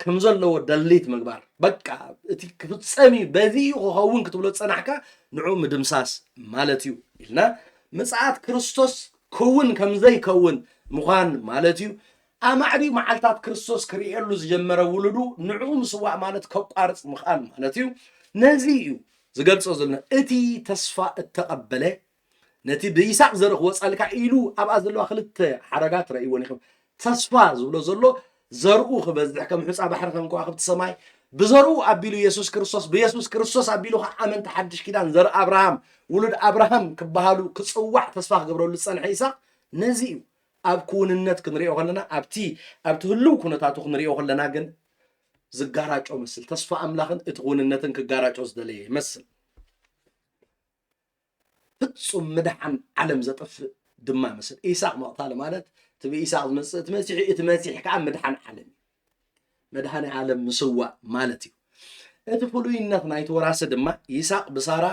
ከም ዘለዎ ደሊት ምግባር በቃ እቲ ክፍጸሚ በዚ ክኸውን ክትብሎ ጸናሕካ ንዑ ምድምሳስ ማለት እዩ ኢልና ምጽኣት ክርስቶስ ክውን ከም ዘይከውን ምዃን ማለት እዩ ኣማዕዲ መዓልታት ክርስቶስ ክርኤሉ ዝጀመረ ውሉዱ ንዑ ምስዋዕ ማለት ከቋርጽ ምኽኣል ማለት እዩ ነዚ እዩ ዝገልጾ ዘለና እቲ ተስፋ እተቐበለ ነቲ ብይስሐቅ ዘረኽቦ ጸልካ ኢሉ ኣብኣ ዘለዋ ክልተ ሓረጋት ረእይዎን ኢኹም ተስፋ ዝብሎ ዘሎ ዘርኡ ክበዝሕ ከም ሕፃ ባሕሪ ከም ከዋኽብቲ ሰማይ ብዘርኡ ኣቢሉ ኢየሱስ ክርስቶስ ብኢየሱስ ክርስቶስ ኣቢሉ ኣመንቲ ሓድሽ ኪዳን ዘርኢ አብርሃም ውሉድ አብርሃም ክበሃሉ ክጽዋዕ ተስፋ ክገብረሉ ዝጸንሐ ይስሐቅ ነዚ እዩ ኣብ ክውንነት ክንሪኦ ከለና ኣብቲ ህልው ኩነታቱ ክንሪኦ ከለና ግን ዝጋራጮ መስል ተስፋ ኣምላኽን እቲ ክውንነትን ክጋራጮ ዝደለየ ይመስል ፍጹም ምድሓን ዓለም ዘጠፍእ ድማ መስል ይስሐቅ መቕታል ማለት እቲ ብይስሐቅ ዝመጽእ እቲ መሲሕ ከዓ ምድሓን ዓለም መድሓኒ ዓለም ምስዋዕ ማለት እዩ እቲ ፍሉይነት ናይቲ ወራሲ ድማ ይስሐቅ ብሳራ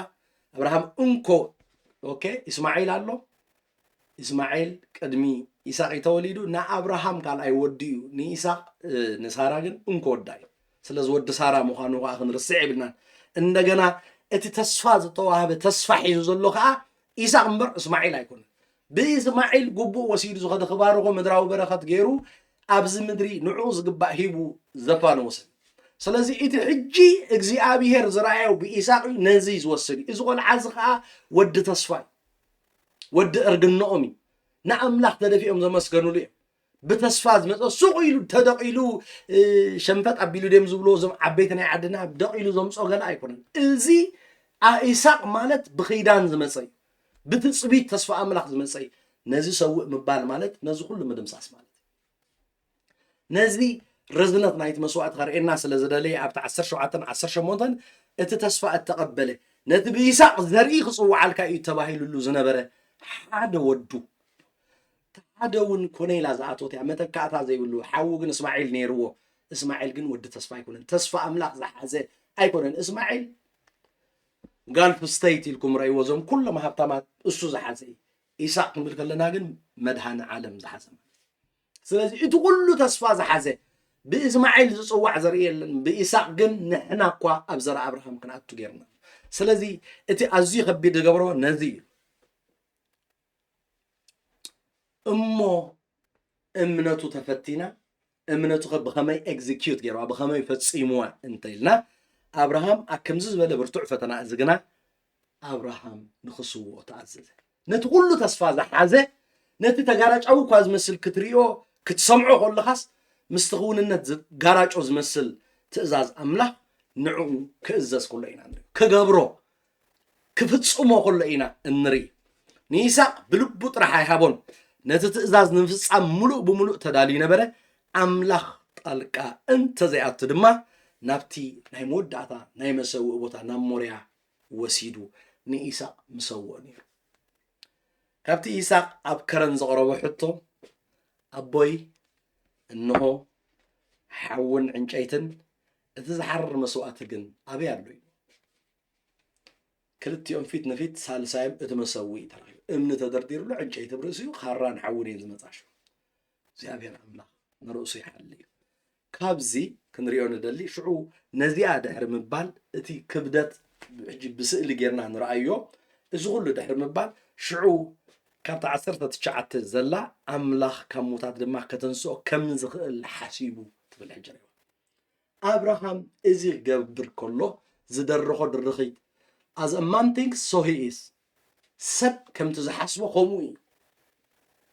አብርሃም እንኮ ኦኬ እስማዒል ኣሎ እስማዒል ቅድሚ ይስሐቅ ተወሊዱ ንአብርሃም ካልኣይ ወዲ እዩ ንይስሐቅ ንሳራ ግን እንኮ ወዳ እዩ ስለዚ ወዲ ሳራ ምዃኑ ከዓ ክንርስዕ ይብልናን እንደገና እቲ ተስፋ ዝተዋህበ ተስፋ ሒዙ ዘሎ ከዓ ኢሳቅ እምበር እስማዒል ኣይኮነን ብእስማዒል ግቡእ ወሲዱ ዝኸደ ክባርኾ ምድራዊ በረኸት ገይሩ ኣብዚ ምድሪ ንዑ ዝግባእ ሂቡ ዘፋነወሰን ስለዚ እቲ ሕጂ እግዚኣብሔር ዝረኣዮ ብኢሳቅ ነዚ ዝወስድ እዚ ቆልዓ እዚ ከዓ ወዲ ተስፋ ወዲ እርግነኦም ንኣምላኽ ተደፊኦም ዘመስገኑሉ እዮም ብተስፋ ዝመፀ ሱቕ ኢሉ ተደቂሉ ሸንፈጥ ኣቢሉ ደም ዝብሎ ዞም ዓበይቲ ናይ ዓድና ደቂሉ ዘምፅኦ ገና ኣይኮነን እዚ ኢሳቅ ማለት ብኺዳን ዝመፀ እዩ ብትፅቢት ተስፋ ኣምላኽ ዝመፀ እዩ ነዚ ሰውእ ምባል ማለት ነዚ ኩሉ ምድምሳስ ማለት ነዚ رزنت نايت مسوات خرينا سلازدلي أبتاع 17 18 تتسفى التقبله نتبي يساق ذريخ صو على الكاي تباهيل اللو زنبره حدا ودو تعدون كوني لازعاتو تعمل كاتا زي يقولوا حوجن اسماعيل نيرو اسماعيل جن ود تسفى يكون تسفى أملاق زحزة أيكون اسماعيل قال في ستيتي لكم رأي وزم كل ما هبطمات أسو زحزة يساق ملك لنا جن مدهن عالم زحزة سلازي تقول له تسفى زحزة بإسماعيل زصوع زريل بإساق جن نحنا قوا أبزر أبراهام كنا أتجرنا سلازي أنت أزي خبي دجبره نزيل أمنته تفتينا أمنته خب بخماي execute جرا بخماي فتسيموا انتيلنا أبراهام أكمزز ولا برتوع فتنا أزجنا أبراهام نخصوه تعزز نتقول له تصفى زحزة نتتجارج أو كواز مثل كتريو كتسمعه كل خاص مستغون النت جارج أوز مثل تأزاز أملا نعم كأزاز كلنا كجبرو كفتسمه كلنا النري نيساق بلبط راح يهابون نتتأزاز نفس عم ملؤ بملؤ تدالينا بره أملاخ طلقة أنت زي أتدمى نبتي ناي مودعتا ناي مسوء بوتا نموريا وسيدو نيساق مسوء نير كابتي إيساق أبكرن زغرب حطو أبوي إنه حون عنجيتن تزحر مسوءات الجن أبي أبلوي كلت يوم فيت نفيت سالسايم اتمسوي ترى امن تدردير له عنجيت برسيو خران حورين زمطاشو زيابير أملاخ نرؤسي حلي كابزي كنريون دلي شعو نزيا دحر مبال اتي كبدت بسئل جيرنا نرأيو ازغل دحر مبال شعو كابت عصرت تشعت الزلا أملاخ كموتات لما كتنسو كم زغل حسيبو تبل حجري أبراهام ازي قبر كله زدر رخد الرخي as a man thinks so he is سب كم تزحسبه خموي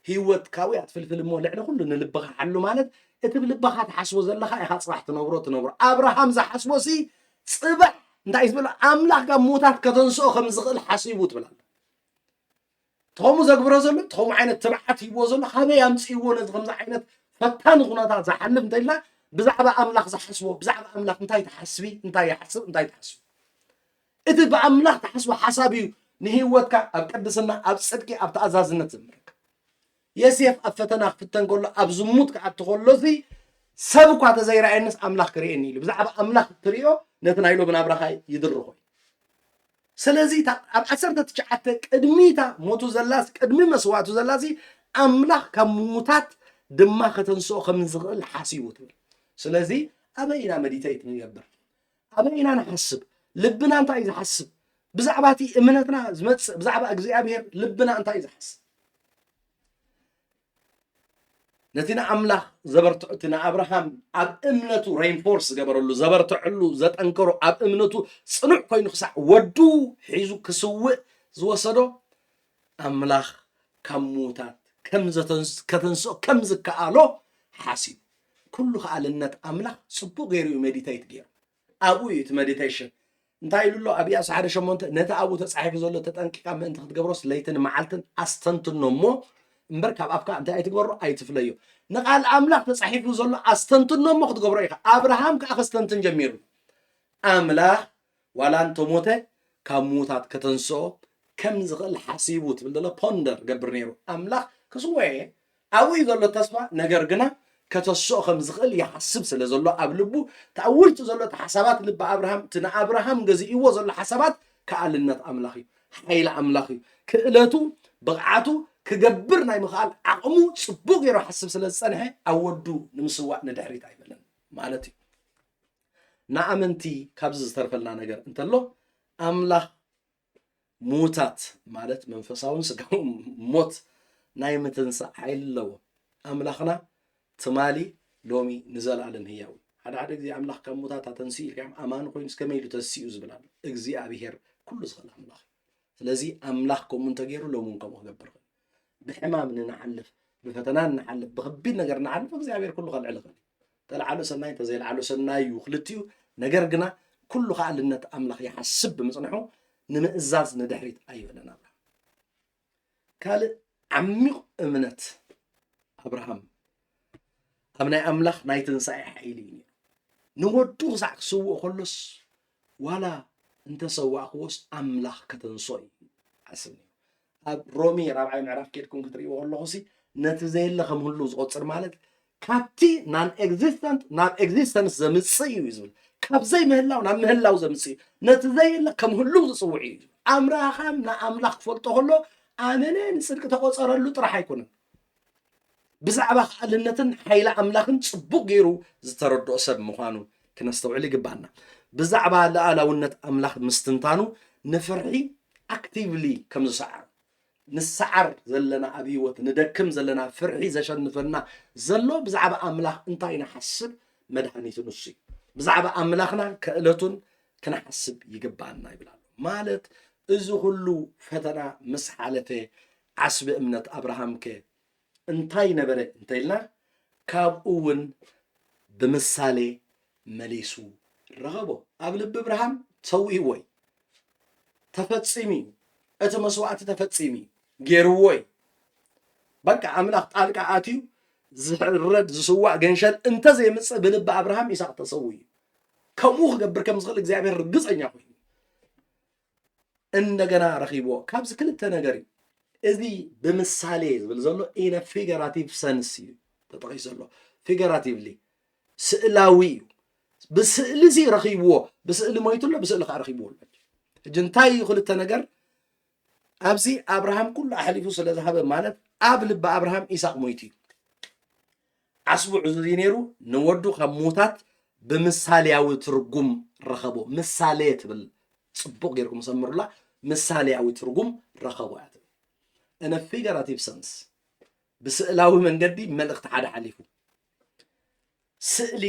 هيوت كاويات في الفيلم لعنا كله نلبخ حلو مالت انت بلبخ تحسبه زلخا يا صراحه تنبرو ابراهام زحسبه سي صبح انت عايز بلا املاح كموتات كتنسو خم زغل حسيبو تبل تقوم زغبرو زلو تقوم عينت تبعت يبو زلو خبي يمصيو نز خمس عينت فتان غناتا زحلف انتيلا بزعبه املاح زحسبه بزعبه املاح انتي تحسبي انتي يحسب انتي تحسب إذا بأملاك تحسوا حسابي نهيوتك أبقدسنا أبصدقي أبتأزازنا تمرك يسيف أفتنا فتن قول أبزموتك أتقولوزي سبك واتزير عينس أملاك كريني بزعب أملاك تريو نتنايلو بن أبراخاي يدرخوي سلازي أبأسرت تشعتك أدميتا موتو زلاس أدمي مسواتو زلاسي أملاك كموتات دماغ تنسو خمزغل حاسيوت سلازي أبينا مديتيت نيبر أبينا نحسب لبنا أنت عايز حسب بزعباتي إمنتنا زمت بزعبة أجزاء بير لبنا أنت عايز حسب نتينا أملا زبرت تنا أبراهام أب إمنته رينفورس جبر له زبرت علو زت أنكره أب إمنته صنع كوين خسع ودو حيزو كسوء زوصدو أملاخ كموتات كم زتنس كتنسو كم زكالو حاسب كله على النت أملاخ صبو غير يمديتيت غير أبو يتمديتيشن انتاي لولو ابي اسحر شمونت نتا ابو تصحيف زولو تطنققا ما انت تغبروس ليتن معلتن استنتنمو امبركاب افكا انت اي تغبرو اي تفليو نقال املاك تصحيف زولو استنتنمو تغبرو يخ ابراهام كاخستنتن جميرو املاك ولا انت موته كموتات كتنسو كم زغل حسيبوت بلدلا بوندر قبرنيرو املاك كسوي اوي زولو تسمع نغرغنا كتسو خمزغل يحسب سلازلو ابلبو تاولت زلو حسابات لب ابراهام تنا ابراهام غزيو زلو حسابات كالنت املاخي حيل املاخي كالاتو بقعاتو كجبر ناي مخال عقمو صبوق يرو حسب سلاصنه اودو نمسوا ندحريت ايبلن معناتي ንኣመንቲ ካብዚ ዝተርፈልና ነገር እንተሎ ኣምላኽ ሙታት ማለት መንፈሳውን ስጋውን ሞት ናይ ምትንሳእ ሓይሊ ኣለዎ። ኣምላኽና ትማሊ ሎሚ ንዘለኣለም ህያው ሓደ ግዜ ኣምላኽ ካብ ሙታት ተንስኡ ኢልካ ኣማን ኮይኑ እስከመይ ኢሉ ተንስኡ ዝብል ኣሎ እግዚኣብሔር ኩሉ ዝኽእል ኣምላኽ። ስለዚ ኣምላኽ ከምኡ እንተገይሩ ሎሚ እውን ከምኡ ክገብር ይኽእል። ብሕማም ንሓልፍ ብፈተና ንሓልፍ ብከቢድ ነገር ንሓልፍ እግዚኣብሔር ኩሉ ከልዕል ይኽእል። ተለዓሎ ሰናይ ተዘይለዓሎ ሰናይ እዩ ክልቲኡ ነገር ግና ኩሉ ከኣልነት ኣምላኽ ይሓስብ ብምፅንሑ ንምእዛዝ ንድሕሪት ኣይበለና። ካልእ ዓሚቕ እምነት ኣብርሃም ኣብ ናይ ኣምላኽ ናይ ትንሳኤ ሓይሊ እዩ። ንወዱ ክሳዕ ክስውኦ ከሎስ ዋላ እንተሰዋዕክዎስ ኣምላኽ ከተንሶ እዩ ሓስብ። ኣብ ሮሚ 4 ምዕራፍ ኬድኩም ክትሪእዎ ከለኹሲ ነቲ ዘየለ ከም ህሉ ዝቆፅር ማለት ካብቲ ናን ኤግዚስተንት ናብ ኤግዚስተንስ ዘምፅእ እዩ ዝብል ካብ ዘይምህላው ናብ ምህላው ዘምፅእ እዩ ነቲ ዘየለ ከም ህሉ ዝፅውዕ እዩ። ኣምራኻም ንኣምላኽ ክፈልጦ ከሎ ኣመነ ንፅድቂ ተቆፀረሉ ጥራሕ ኣይኮነን ብዛዕባ ከኣልነትን ሓይሊ ኣምላኽን ፅቡቅ ገይሩ ዝተረድኦ ሰብ ምዃኑ ክነስተውዕል ይግባአና። ብዛዕባ ለኣላውነት ኣምላኽ ምስትንታኑ ንፍርሒ ኣክቲቭሊ ከም ዝሰዓር ንሰዓር ዘለና ኣብ ሂወት ንደክም ዘለና ፍርሒ ዘሸንፈና ዘሎ ብዛዕባ ኣምላኽ እንታይ ንሓስብ መድሓኒቱ ንሱ እዩ። ብዛዕባ ኣምላኽና ክእለቱን ክነሓስብ ይግባአና ይብላሉ። ማለት እዚ ኩሉ ፈተና ምስ ሓለፈ ዓስቢ እምነት ኣብርሃም ከ እንታይ ነበረ እንተኢልና ካብኡ እውን ብምሳሌ መሊሱ ረኸቦ። ኣብ ልቢ ኣብርሃም ተውኢዎ እዩ ተፈፂሙ እዩ እቲ መስዋዕቲ ተፈፂሙ እዩ ገይርዎ እዩ በቃ ኣምላኽ ጣልቃ ኣትዩ ዝሕረድ ዝስዋዕ ገንሸል እንተዘይምፅእ ብልቢ ኣብርሃም ይስሐቅ ተሰዊ እዩ ከምኡ ክገብር ከም ዝኽእል እግዚኣብሔር ርግፀኛ ኮይኑ እንደገና ረኺብዎ። ካብዚ ክልተ ነገር እዩ እዚ ብምሳሌ ዝብል ዘሎ ኢነ ፊገራቲቭ ሰንስ እዩ ተጠቂሱ ዘሎ ፊገራቲቭሊ ስእላዊ እዩ። ብስእሊ ዚ ረኺብዎ ብስእሊ ሞይቱሎ ብስእሊ ከዓ ረኺብዎ እጂ እንታይ እዩ ክልተ ነገር ኣብዚ ኣብርሃም ኩሉ ኣሕሊፉ ስለ ዝሃበ ማለት ኣብ ልቢ ኣብርሃም ይስሐቅ ሞይቱ እዩ ዓስቡ ዕዙዝ ነይሩ ንወዱ ካብ ሙታት ብምሳሌያዊ ትርጉም ረኸቦ። ምሳሌ ትብል ፅቡቅ ጌርኩም ሰምሩላ ምሳሌያዊ ትርጉም ረኸቦ እያ ትብል እነ ፊገራቲቭ ሰንስ ብስእላዊ መንገዲ መልእኽቲ ሓደ ሓሊፉ ስእሊ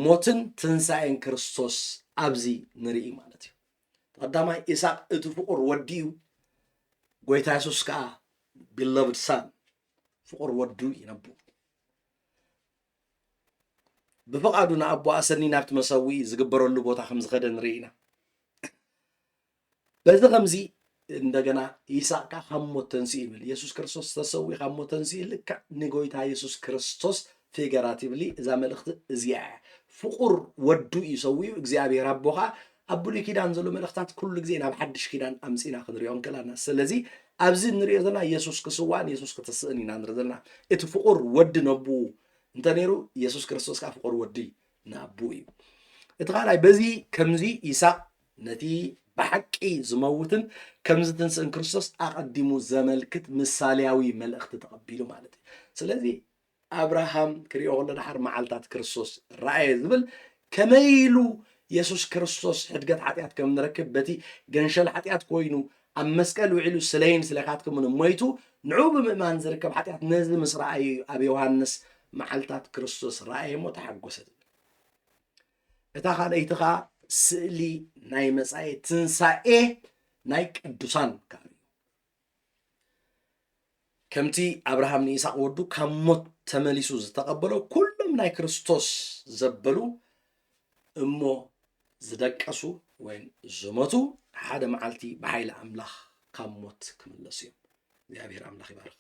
ሞትን ትንሳኤን ክርስቶስ ኣብዚ ንርኢ ማለት እዩ። ቀዳማይ ይስሐቅ እቲ ፍቁር ወዲ እዩ ጎይታ የሱስ ከዓ ቢሎቭድ ሳን ፍቁር ወዱ ይነብሩ ብፍቃዱ ንኣቦ ኣሰኒ ናብቲ መሰዊ ዝግበረሉ ቦታ ከም ዝኸደ ንርኢ ኢና። በዚ ከምዚ እንደገና ይስሐቅ ከዓ ካብ ሞት ተንስኡ ይብል ኢየሱስ ክርስቶስ ተሰዊ ካብ ሞት ተንስኡ ልክዕ ንጎይታ ኢየሱስ ክርስቶስ ፊገራቲቭሊ እዛ መልእኽቲ እዚኣ ፍቁር ወዱ እዩ ሰዊኡ እግዚኣብሔር ኣቦኻ ኣብ ብሉይ ኪዳን ዘሎ መልእኽታት ኩሉ ግዜ ናብ ሓድሽ ኪዳን ኣምፂና ክንሪኦም ከለና ስለዚ ኣብዚ እንሪኦ ዘለና ኢየሱስ ክስዋዕን ኢየሱስ ክትስእን ኢና ንርኢ ዘለና። እቲ ፍቁር ወዲ ነቡ እንተ ነይሩ ኢየሱስ ክርስቶስ ከዓ ፍቁር ወዲ ንኣቡ እዩ። እቲ ካልኣይ በዚ ከምዚ ይስሐቅ ነቲ ብሓቂ ዝመውትን ከምዚ ትንስእን ክርስቶስ ኣቐዲሙ ዘመልክት ምሳሌያዊ መልእኽቲ ተቐቢሉ ማለት እዩ። ስለዚ ኣብርሃም ክሪኦ ከሎ ድሓር መዓልታት ክርስቶስ ረኣየ ዝብል ከመይ ኢሉ ኢየሱስ ክርስቶስ ሕድገት ሓጢኣት ከም ንረክብ በቲ ገንሸል ሓጢኣት ኮይኑ ኣብ መስቀል ውዒሉ ስለይን ስለካትኩምን ሞይቱ ንዑ ብምእማን ዝርከብ ሓጢኣት ነዚ ምስ ረኣዩ ኣብ ዮሃንስ መዓልታት ክርስቶስ ረኣየ ሞ ተሓጎሰት። እታ ካልአይቲ ከዓ ስእሊ ናይ መጻኤ ትንሳኤ ናይ ቅዱሳን ከዓ እዩ። ከምቲ ኣብርሃም ንይስሐቅ ወዱ ካብ ሞት ተመሊሱ ዝተቐበሎ ኩሎም ናይ ክርስቶስ ዘበሉ እሞ ዝደቀሱ ወይ ዝሞቱ ሓደ መዓልቲ ብሓይሊ ኣምላኽ ካብ ሞት ክምለሱ እዮም። እግዚአብሔር ኣምላኽ ይባርክ።